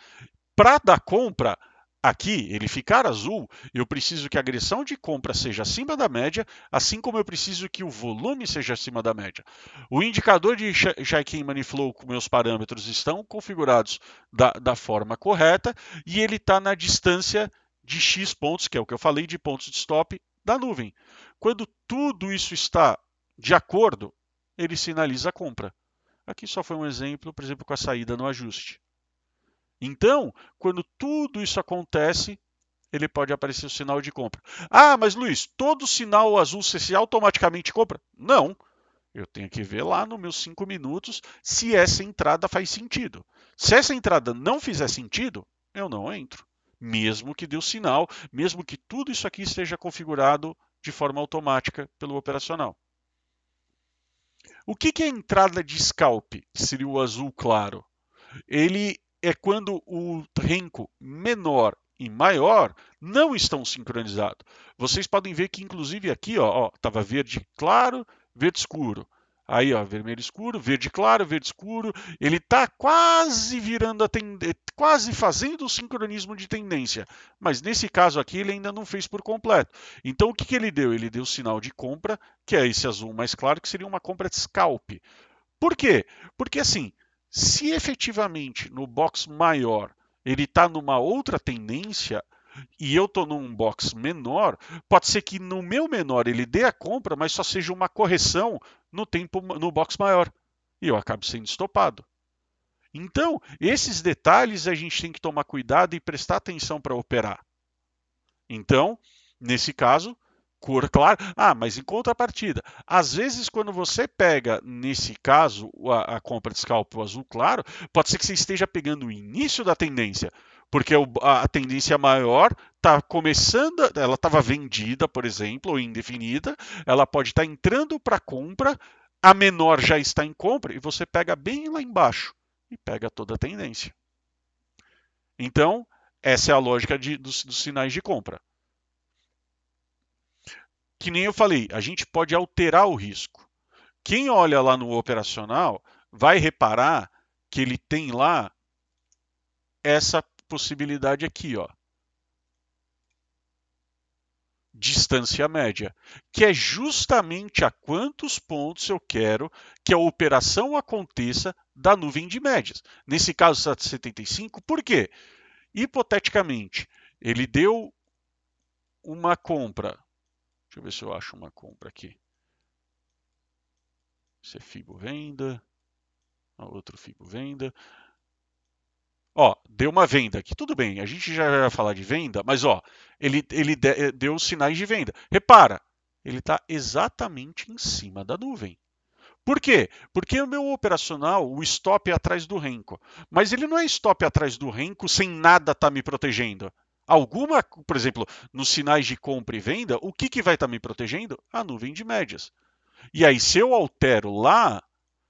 para dar compra, aqui ele ficar azul, eu preciso que a agressão de compra seja acima da média, assim como eu preciso que o volume seja acima da média. O indicador de Chaikin Money Flow com meus parâmetros estão configurados da forma correta e ele está na distância de X pontos, que é o que eu falei, de pontos de stop da nuvem. Quando tudo isso está de acordo, ele sinaliza a compra. Aqui só foi um exemplo, por exemplo, com a saída no ajuste. Então, quando tudo isso acontece, ele pode aparecer o sinal de compra. Ah, mas Luiz, todo sinal azul você automaticamente compra? Não. Eu tenho que ver lá nos meus 5 minutos se essa entrada faz sentido. Se essa entrada não fizer sentido, eu não entro. Mesmo que dê o sinal, mesmo que tudo isso aqui esteja configurado de forma automática pelo operacional. O que é a entrada de scalp, que seria o azul claro? Ele é quando o renco menor e maior não estão sincronizados. Vocês podem ver que, inclusive, aqui estava verde claro, verde escuro. Aí, ó, vermelho escuro, verde claro, verde escuro. Ele está quase virando quase fazendo o sincronismo de tendência. Mas nesse caso aqui, ele ainda não fez por completo. Então, o que ele deu? Ele deu sinal de compra, que é esse azul mais claro, que seria uma compra de scalp. Por quê? Porque assim, se efetivamente no box maior ele está numa outra tendência e eu estou num box menor, pode ser que no meu menor ele dê a compra, mas só seja uma correção no tempo no box maior e eu acabo sendo estopado. Então, esses detalhes a gente tem que tomar cuidado e prestar atenção para operar. Então, nesse caso, cor clara. Ah, mas em contrapartida, às vezes quando você pega, nesse caso, a compra de scalp azul claro, pode ser que você esteja pegando o início da tendência, porque a tendência maior está começando, ela estava vendida, por exemplo, ou indefinida, ela pode estar entrando para compra, a menor já está em compra, e você pega bem lá embaixo e pega toda a tendência. Então, essa é a lógica dos sinais de compra. Que nem eu falei, a gente pode alterar o risco. Quem olha lá no operacional vai reparar que ele tem lá essa possibilidade aqui, ó, distância média, que é justamente a quantos pontos eu quero que a operação aconteça da nuvem de médias. Nesse caso, 75, por quê? Hipoteticamente, ele deu uma compra. Deixa eu ver se eu acho uma compra aqui. Isso é FIBO venda. Outro FIBO venda. Ó, deu uma venda aqui. Tudo bem, a gente já vai falar de venda, mas ó, ele deu sinais de venda. Repara, ele está exatamente em cima da nuvem. Por quê? Porque o meu operacional, o stop é atrás do renco. Mas ele não é stop atrás do renco sem nada estar me protegendo. Alguma, por exemplo, nos sinais de compra e venda, o que vai estar me protegendo? A nuvem de médias. E aí, se eu altero lá,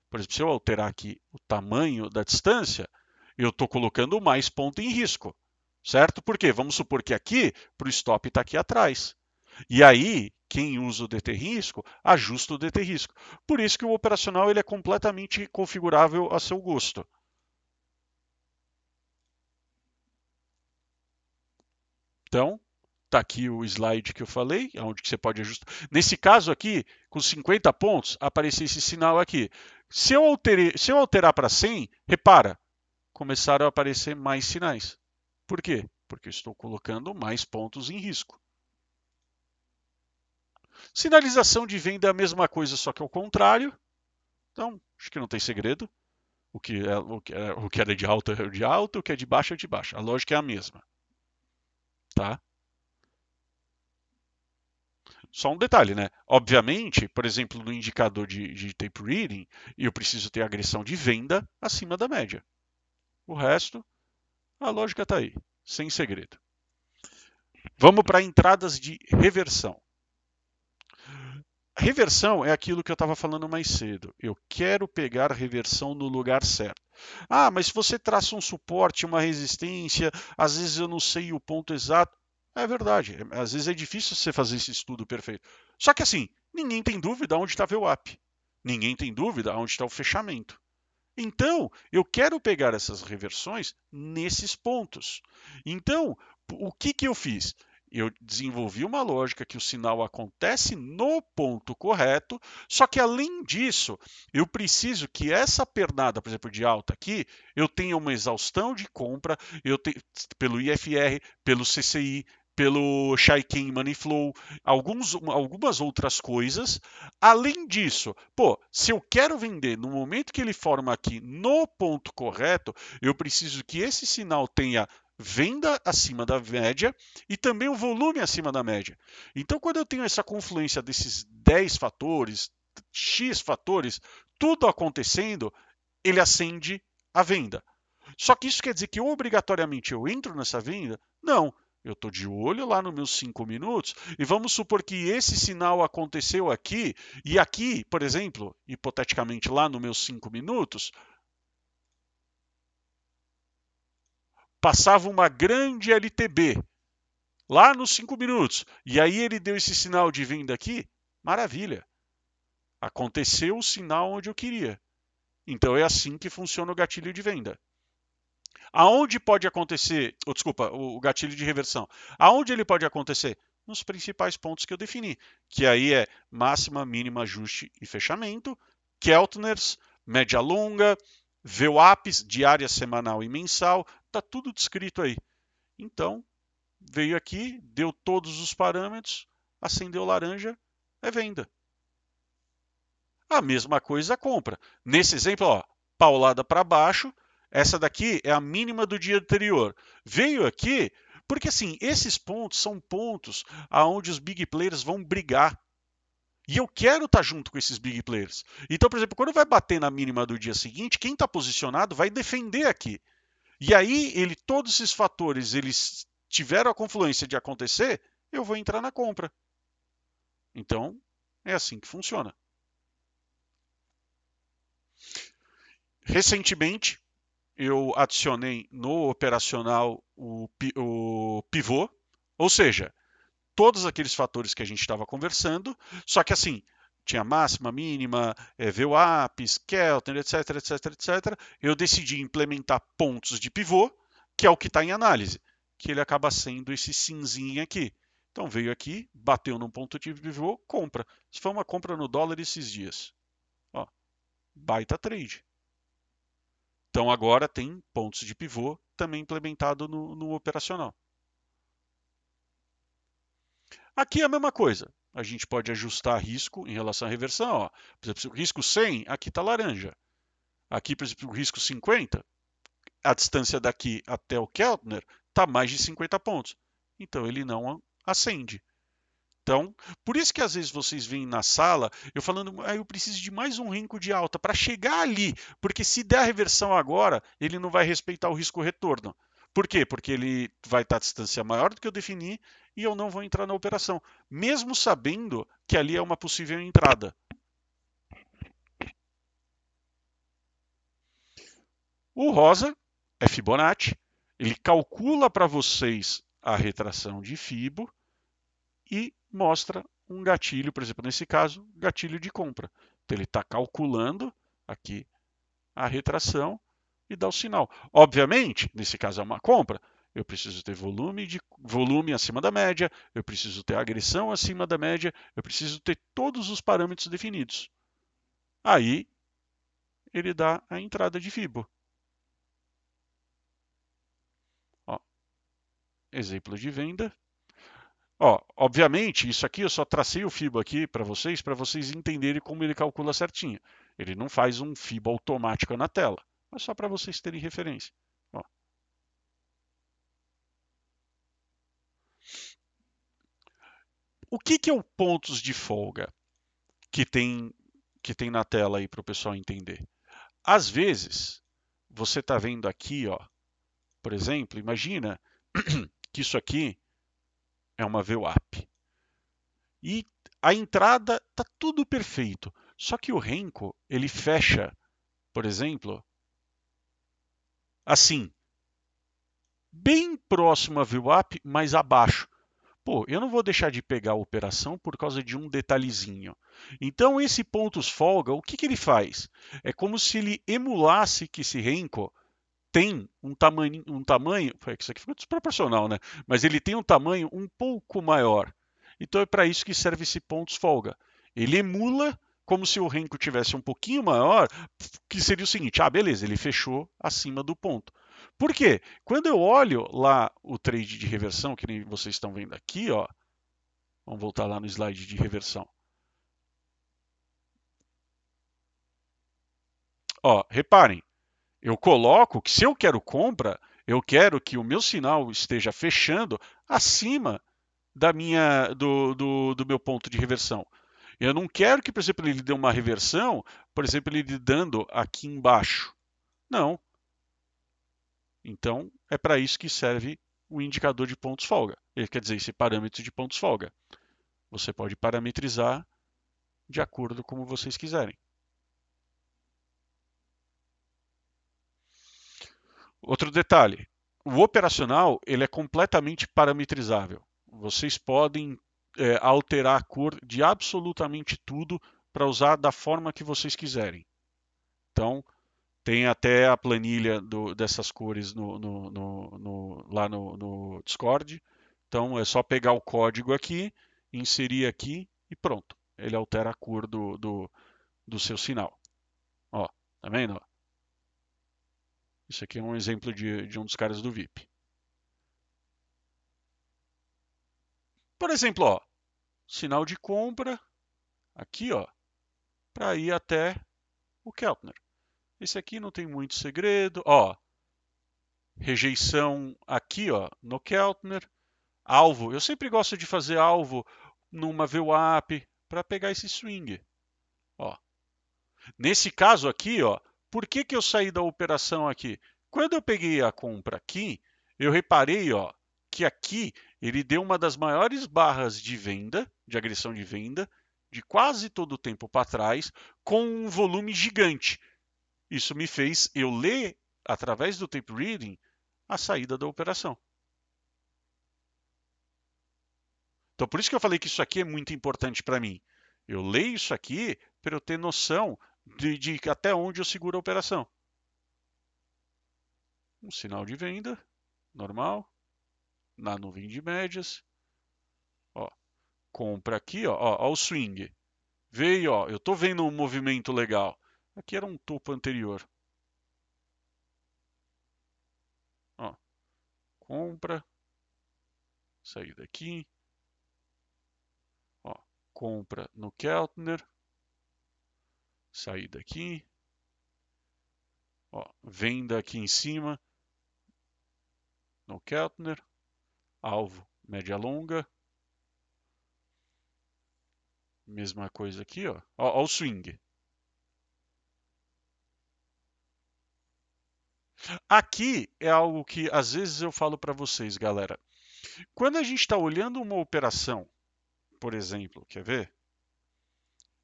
por exemplo, se eu alterar aqui o tamanho da distância, eu estou colocando mais ponto em risco, certo? Porque vamos supor que aqui, para o stop está aqui atrás. E aí, quem usa o DT risco, ajusta o DT risco. Por isso que o operacional ele é completamente configurável a seu gosto. Então, está aqui o slide que eu falei, onde você pode ajustar. Nesse caso aqui, com 50 pontos, apareceu esse sinal aqui. Se eu alterar para 100, repara, começaram a aparecer mais sinais. Por quê? Porque eu estou colocando mais pontos em risco. Sinalização de venda é a mesma coisa, só que ao contrário. Então, acho que não tem segredo. O que era de alta é de alta, o que é de baixo é de baixo. A lógica é a mesma. Tá? Só um detalhe, né? Obviamente, por exemplo, no indicador de tape reading, eu preciso ter agressão de venda acima da média. O resto, a lógica está aí, sem segredo. Vamos para entradas de reversão. Reversão é aquilo que eu estava falando mais cedo. Eu quero pegar a reversão no lugar certo. Ah, mas se você traça um suporte, uma resistência, às vezes eu não sei o ponto exato. É verdade, às vezes é difícil você fazer esse estudo perfeito. Só que assim, ninguém tem dúvida onde está o VWAP. Ninguém tem dúvida onde está o fechamento. Então, eu quero pegar essas reversões nesses pontos. Então, o que, que eu fiz? Eu desenvolvi uma lógica que o sinal acontece no ponto correto, só que além disso, eu preciso que essa pernada, por exemplo, de alta aqui, eu tenha uma exaustão de compra, pelo IFR, pelo CCI, pelo Shaiken Money Flow, algumas outras coisas. Além disso, pô, se eu quero vender no momento que ele forma aqui no ponto correto, eu preciso que esse sinal tenha venda acima da média e também o volume acima da média. Então, quando eu tenho essa confluência desses 10 fatores, X fatores, tudo acontecendo, ele acende a venda. Só que isso quer dizer que obrigatoriamente eu entro nessa venda? Não. Eu estou de olho lá nos meus 5 minutos e vamos supor que esse sinal aconteceu aqui e aqui, por exemplo, hipoteticamente lá nos meus 5 minutos, passava uma grande LTB lá nos 5 minutos e aí ele deu esse sinal de venda aqui, maravilha. Aconteceu o sinal onde eu queria. Então é assim que funciona o gatilho de venda. Aonde pode acontecer, desculpa, o gatilho de reversão? Aonde ele pode acontecer? Nos principais pontos que eu defini, que aí é máxima, mínima, ajuste e fechamento, Keltners, média longa, VWAPs, diária, semanal e mensal, está tudo descrito aí. Então, veio aqui, deu todos os parâmetros, acendeu laranja, é venda. A mesma coisa a compra. Nesse exemplo, ó, paulada para baixo, essa daqui é a mínima do dia anterior. Veio aqui, porque assim, esses pontos são pontos aonde os big players vão brigar. E eu quero estar junto com esses big players. Então, por exemplo, quando vai bater na mínima do dia seguinte, quem está posicionado vai defender aqui. E aí, todos esses fatores, eles tiveram a confluência de acontecer, eu vou entrar na compra. Então, é assim que funciona. Recentemente, eu adicionei no operacional o pivô, ou seja, todos aqueles fatores que a gente estava conversando, só que assim, tinha máxima, mínima, VWAPs, Keltner, etc, etc, etc. Eu decidi implementar pontos de pivô, que é o que está em análise, que ele acaba sendo esse cinzinho aqui. Então veio aqui, bateu num ponto de pivô, compra. Isso foi uma compra no dólar esses dias. Ó, baita trade. Então agora tem pontos de pivô também implementado no operacional. Aqui é a mesma coisa. A gente pode ajustar risco em relação à reversão. Ó. Por exemplo, o risco 100, aqui está laranja. Aqui, por exemplo, o risco 50, a distância daqui até o Keltner está mais de 50 pontos. Então ele não acende. Então, por isso que às vezes vocês vêm na sala eu falando, eu preciso de mais um rinco de alta para chegar ali, porque se der a reversão agora, ele não vai respeitar o risco retorno. Por quê? Porque ele vai estar a distância maior do que eu defini e eu não vou entrar na operação, mesmo sabendo que ali é uma possível entrada. O rosa é Fibonacci, ele calcula para vocês a retração de Fibo e mostra um gatilho, por exemplo, nesse caso, gatilho de compra. Então ele está calculando aqui a retração e dá o sinal. Obviamente, nesse caso é uma compra, eu preciso ter volume acima da média, eu preciso ter agressão acima da média, eu preciso ter todos os parâmetros definidos. Aí ele dá a entrada de Fibo. Ó, exemplo de venda. Ó, obviamente, isso aqui eu só tracei o FIBO aqui para vocês entenderem como ele calcula certinho. Ele não faz um FIBO automático na tela, mas só para vocês terem referência. Ó. O que é o pontos de folga que tem na tela aí para o pessoal entender? Às vezes, você está vendo aqui, ó, por exemplo, imagina que isso aqui é uma VWAP. E a entrada está tudo perfeito. Só que o Renko, ele fecha, por exemplo, assim, bem próximo a VWAP, mas abaixo. Pô, eu não vou deixar de pegar a operação por causa de um detalhezinho. Então, esse pontos folga, o que que ele faz? É como se ele emulasse que esse Renko tem um tamanho, isso aqui ficou desproporcional, né? Mas ele tem um tamanho um pouco maior. Então é para isso que serve esse pontos folga. Ele emula como se o Renko tivesse um pouquinho maior, que seria o seguinte: ah, beleza, ele fechou acima do ponto. Por quê? Quando eu olho lá o trade de reversão, que nem vocês estão vendo aqui, ó, vamos voltar lá no slide de reversão. Ó, reparem, eu coloco que se eu quero compra, eu quero que o meu sinal esteja fechando acima do meu ponto de reversão. Eu não quero que, por exemplo, ele dê uma reversão, por exemplo, ele dando aqui embaixo. Não. Então, é para isso que serve o indicador de pontos folga. Ele quer dizer, esse parâmetro de pontos folga. Você pode parametrizar de acordo como vocês quiserem. Outro detalhe, o operacional ele é completamente parametrizável. Vocês podem alterar a cor de absolutamente tudo para usar da forma que vocês quiserem. Então, tem até a planilha dessas cores lá no Discord. Então, é só pegar o código aqui, inserir aqui e pronto. Ele altera a cor do seu sinal. Ó, tá vendo? Isso aqui é um exemplo de um dos caras do VIP. Por exemplo, ó, sinal de compra aqui, ó, para ir até o Keltner. Esse aqui não tem muito segredo, ó. Rejeição aqui, ó, no Keltner. Alvo, eu sempre gosto de fazer alvo numa VWAP para pegar esse swing. Ó. Nesse caso aqui, ó, por que, que eu saí da operação aqui? Quando eu peguei a compra aqui, eu reparei, ó, que aqui ele deu uma das maiores barras de venda, de agressão de venda, de quase todo o tempo para trás, com um volume gigante. Isso me fez eu ler, através do tape reading, a saída da operação. Então, por isso que eu falei que isso aqui é muito importante para mim. Eu leio isso aqui para eu ter noção de até onde eu seguro a operação. Um sinal de venda, normal, na nuvem de médias. Ó, compra aqui, ó, o swing. Veio, ó, eu estou vendo um movimento legal. Aqui era um topo anterior. Ó, compra, sair daqui. Ó, compra no Keltner, sair daqui. Ó, venda aqui em cima no Keltner, alvo média longa. Mesma coisa aqui, ó. Ó, ó o swing. Aqui é algo que às vezes eu falo para vocês, galera. Quando a gente está olhando uma operação, por exemplo, quer ver?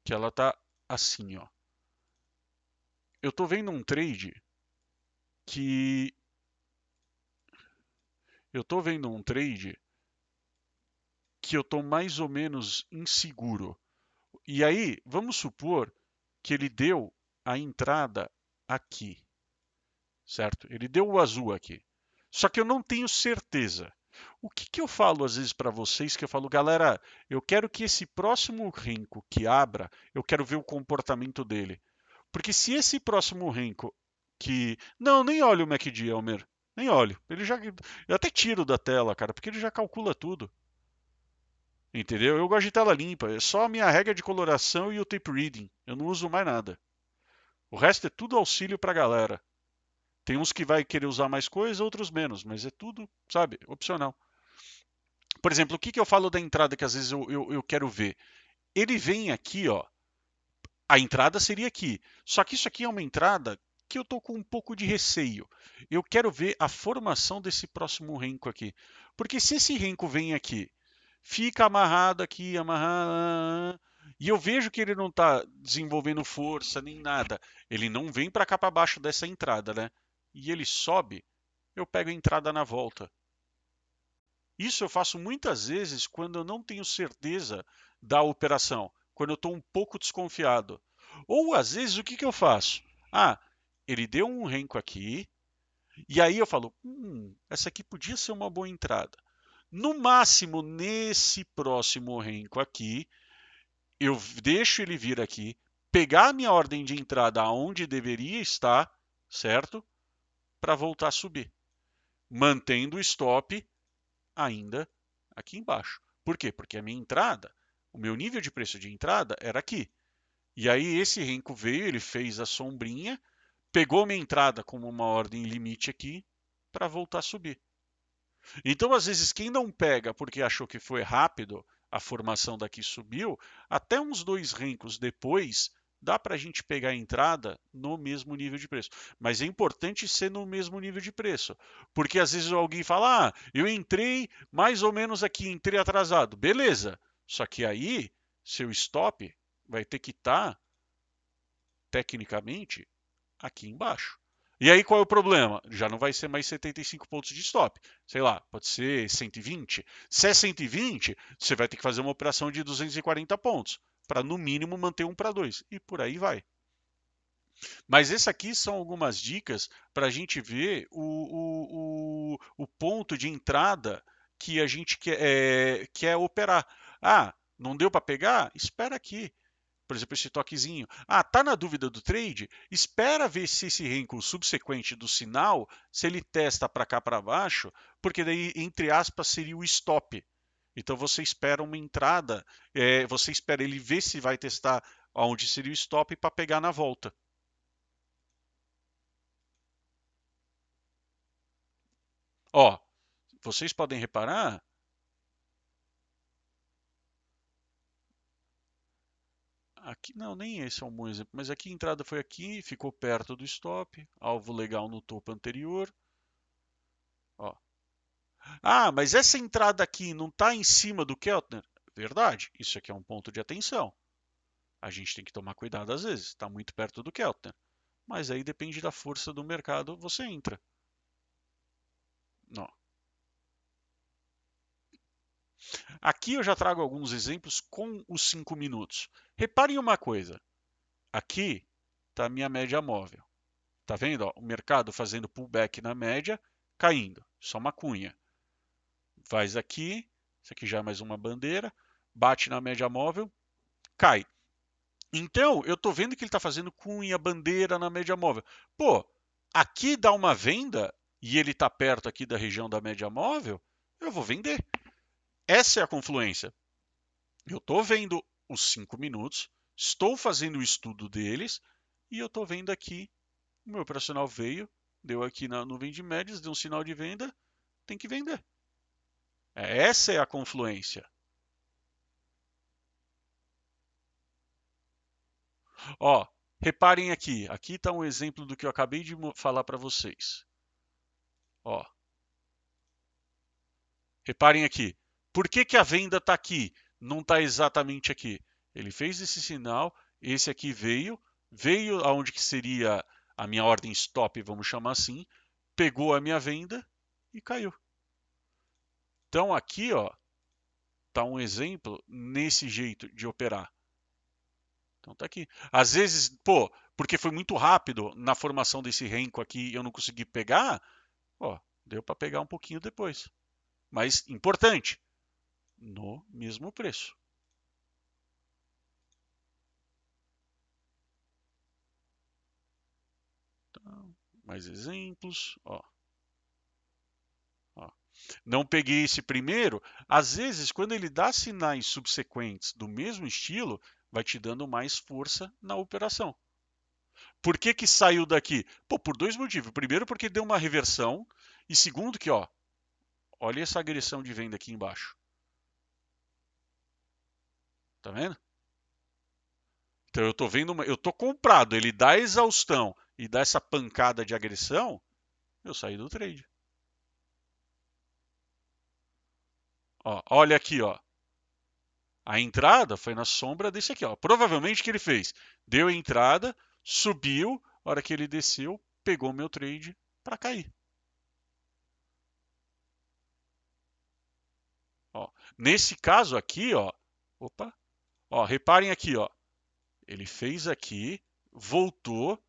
Que ela está assim, ó. Eu estou vendo um trade que eu estou vendo um trade que eu estou mais ou menos inseguro. E aí, vamos supor que ele deu a entrada aqui, certo? Ele deu o azul aqui. Só que eu não tenho certeza. O que, que eu falo às vezes para vocês? Que eu falo, galera, eu quero que esse próximo renco que abra, eu quero ver o comportamento dele. Porque se esse próximo renco que. Não, nem olho o MACD, Elmer. Nem olho. Ele já. Eu até tiro da tela, cara, porque ele já calcula tudo. Entendeu? Eu gosto de tela limpa. É só a minha regra de coloração e o tape reading. Eu não uso mais nada. O resto é tudo auxílio pra galera. Tem uns que vai querer usar mais coisa, outros menos, mas é tudo, sabe, opcional. Por exemplo, o que, que eu falo da entrada que às vezes eu quero ver? Ele vem aqui, ó. A entrada seria aqui. Só que isso aqui é uma entrada que eu estou com um pouco de receio. Eu quero ver a formação desse próximo renco aqui. Porque se esse renco vem aqui, fica amarrado aqui, amarrado, e eu vejo que ele não está desenvolvendo força nem nada. Ele não vem para cá para baixo dessa entrada, né? E ele sobe, eu pego a entrada na volta. Isso eu faço muitas vezes quando eu não tenho certeza da operação, quando eu estou um pouco desconfiado. Ou às vezes o que, que eu faço? Ah, ele deu um renco aqui, e aí eu falo, essa aqui podia ser uma boa entrada. No máximo, nesse próximo renco aqui, eu deixo ele vir aqui, pegar a minha ordem de entrada aonde deveria estar, certo? Para voltar a subir, mantendo o stop ainda aqui embaixo. Por quê? Porque a minha entrada, o meu nível de preço de entrada era aqui. E aí esse renco veio, ele fez a sombrinha, pegou minha entrada como uma ordem limite aqui para voltar a subir. Então, às vezes, quem não pega porque achou que foi rápido, a formação daqui subiu, até uns dois rencos depois, dá para a gente pegar a entrada no mesmo nível de preço. Mas é importante ser no mesmo nível de preço. Porque às vezes alguém fala, eu entrei mais ou menos aqui, entrei atrasado. Beleza. Só que aí, seu stop vai ter que estar, tecnicamente, aqui embaixo. E aí qual é o problema? Já não vai ser mais 75 pontos de stop. Sei lá, pode ser 120. Se é 120, você vai ter que fazer uma operação de 240 pontos para no mínimo manter 1 para 2 e por aí vai. Mas essas aqui são algumas dicas para a gente ver o ponto de entrada que a gente quer operar. Ah, não deu para pegar? Espera aqui. Por exemplo, esse toquezinho. Ah, tá na dúvida do trade? Espera ver se esse renko subsequente do sinal, se ele testa para cá para baixo, porque daí, entre aspas, seria o stop. Então você espera uma entrada, você espera ele ver se vai testar onde seria o stop para pegar na volta. Ó, vocês podem reparar, aqui não, nem esse é um bom exemplo, mas aqui a entrada foi aqui, ficou perto do stop, alvo legal no topo anterior. Ó, mas essa entrada aqui não está em cima do Keltner? Verdade, isso aqui é um ponto de atenção. A gente tem que tomar cuidado às vezes, está muito perto do Keltner. Mas aí depende da força do mercado, você entra. Não. Aqui eu já trago alguns exemplos com os 5 minutos. Reparem uma coisa. Aqui está a minha média móvel. Tá vendo? Ó, o mercado fazendo pullback na média, caindo. Só uma cunha. Faz aqui, isso aqui já é mais uma bandeira, bate na média móvel, cai. Então, eu estou vendo que ele está fazendo cunha, bandeira na média móvel. Pô, aqui dá uma venda e ele está perto aqui da região da média móvel, eu vou vender. Essa é a confluência. Eu estou vendo os 5 minutos, estou fazendo o estudo deles e eu estou vendo aqui, o meu operacional veio, deu aqui na nuvem de médias, deu um sinal de venda, tem que vender. Essa é a confluência. Ó, reparem aqui, aqui está um exemplo do que eu acabei de falar para vocês. Ó, reparem aqui, por que, que a venda está aqui? Não está exatamente aqui. Ele fez esse sinal, esse aqui veio aonde que seria a minha ordem stop, vamos chamar assim, pegou a minha venda e caiu. Então aqui, ó, tá um exemplo nesse jeito de operar. Então tá aqui. Às vezes, pô, porque foi muito rápido na formação desse renco aqui, eu não consegui pegar, ó, deu para pegar um pouquinho depois. Mas importante, no mesmo preço. Então, mais exemplos, ó. Ó. Não peguei esse primeiro. Às vezes, quando ele dá sinais subsequentes do mesmo estilo, vai te dando mais força na operação. Por que que saiu daqui? Pô, por dois motivos. Primeiro, porque deu uma reversão. E segundo, que ó, olha essa agressão de venda aqui embaixo. Tá vendo? Então eu tô vendo, eu tô comprado. Ele dá exaustão e dá essa pancada de agressão. Eu saí do trade. Ó, olha aqui, ó. A entrada foi na sombra desse aqui, ó. Provavelmente o que ele fez? Deu a entrada, subiu, a hora que ele desceu, pegou meu trade para cair. Ó, nesse caso aqui, ó, opa, ó, reparem aqui, ó, ele fez aqui, voltou,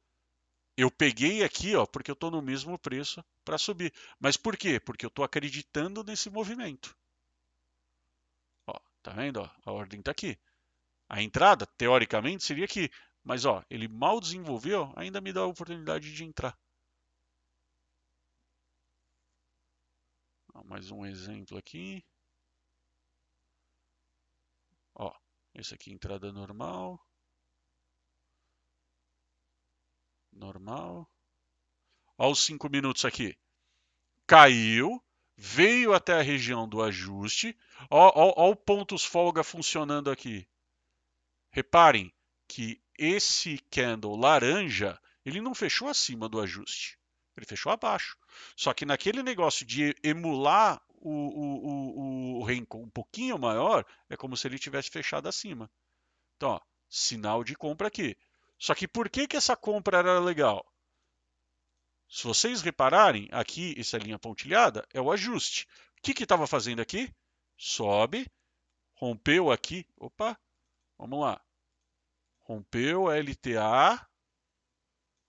eu peguei aqui, ó, porque eu estou no mesmo preço para subir. Mas por quê? Porque eu estou acreditando nesse movimento. Ó, tá vendo? Ó, a ordem está aqui. A entrada, teoricamente, seria aqui. Mas ó, ele mal desenvolveu, ainda me dá a oportunidade de entrar. Ó, mais um exemplo aqui. Ó, esse aqui entrada normal. Normal. Ó os 5 minutos aqui. Caiu, veio até a região do ajuste. Ó o pontos folga funcionando aqui. Reparem que esse candle laranja, ele não fechou acima do ajuste. Ele fechou abaixo. Só que naquele negócio de emular o Renko um pouquinho maior, é como se ele tivesse fechado acima. Então, ó, sinal de compra aqui. Só que por que essa compra era legal? Se vocês repararem, aqui, essa linha pontilhada é o ajuste. O que estava fazendo aqui? Sobe, rompeu aqui. Opa, vamos lá. Rompeu a LTA,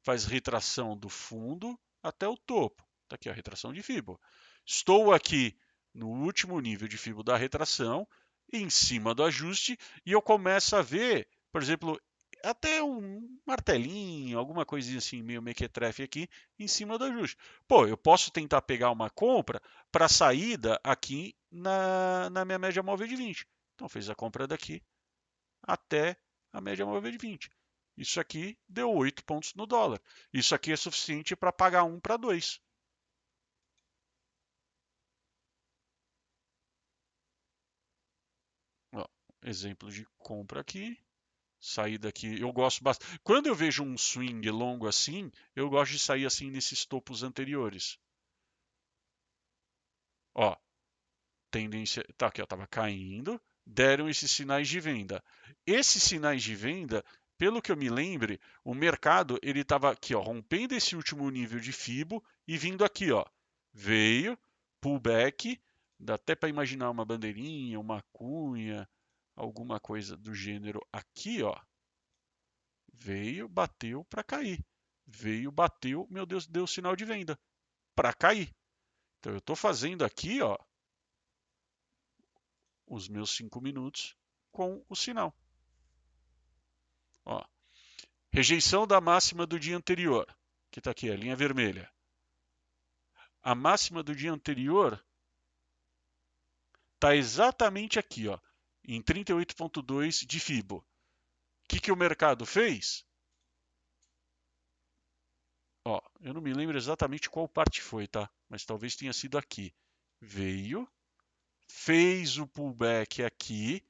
faz retração do fundo até o topo. Está aqui a retração de Fibo. Estou aqui no último nível de Fibo da retração, em cima do ajuste, e eu começo a ver, por exemplo, até um martelinho, alguma coisinha assim, meio mequetrefe aqui, em cima do ajuste. Pô, eu posso tentar pegar uma compra para saída aqui na minha média móvel de 20. Então, fez a compra daqui até a média móvel de 20. Isso aqui deu 8 pontos no dólar. Isso aqui é suficiente para pagar 1 para 2. Ó, exemplo de compra aqui. Saída aqui, eu gosto bastante. Quando eu vejo um swing longo assim, eu gosto de sair assim nesses topos anteriores. Ó, tendência, tá aqui, ó, tava caindo, deram esses sinais de venda. Esses sinais de venda, pelo que eu me lembre, o mercado ele estava aqui, ó, rompendo esse último nível de Fibo e vindo aqui, ó, veio, pullback, dá até para imaginar uma bandeirinha, uma cunha, alguma coisa do gênero aqui, ó, veio, bateu para cair, veio, bateu, meu Deus, deu sinal de venda para cair. Então eu estou fazendo aqui, ó, os meus 5 minutos com o sinal. Ó, rejeição da máxima do dia anterior, que está aqui, a linha vermelha. A máxima do dia anterior está exatamente aqui, ó, em 38,2 de Fibo. O que o mercado fez? Ó, eu não me lembro exatamente qual parte foi, tá? Mas talvez tenha sido aqui. Veio, fez o pullback aqui,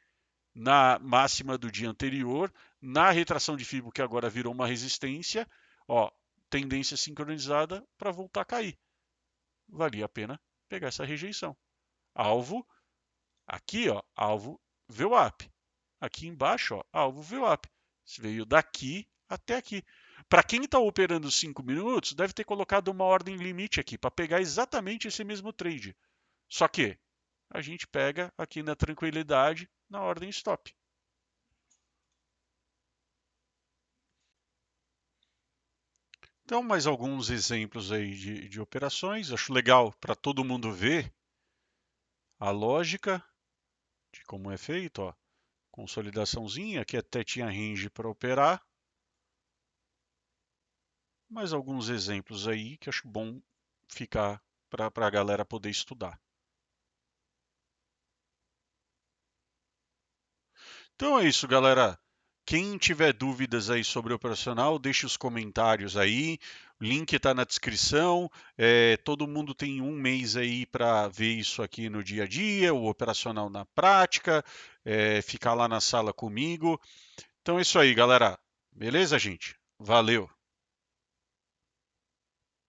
na máxima do dia anterior, na retração de Fibo, que agora virou uma resistência, ó, tendência sincronizada para voltar a cair. Valia a pena pegar essa rejeição. Alvo, aqui, ó, alvo VWAP. Aqui embaixo, ó, alvo VWAP. Veio daqui até aqui. Para quem está operando 5 minutos, deve ter colocado uma ordem limite aqui para pegar exatamente esse mesmo trade. Só que a gente pega aqui na tranquilidade na ordem stop. Então, mais alguns exemplos aí de operações. Acho legal para todo mundo ver a lógica de como é feito. Ó. Consolidaçãozinha, que até tinha range para operar. Mais alguns exemplos aí que acho bom ficar para a galera poder estudar. Então é isso, galera. Quem tiver dúvidas aí sobre o operacional, deixe os comentários aí. O link está na descrição. Todo mundo tem um mês aí para ver isso aqui no dia a dia, o operacional na prática, ficar lá na sala comigo. Então é isso aí, galera. Beleza, gente? Valeu!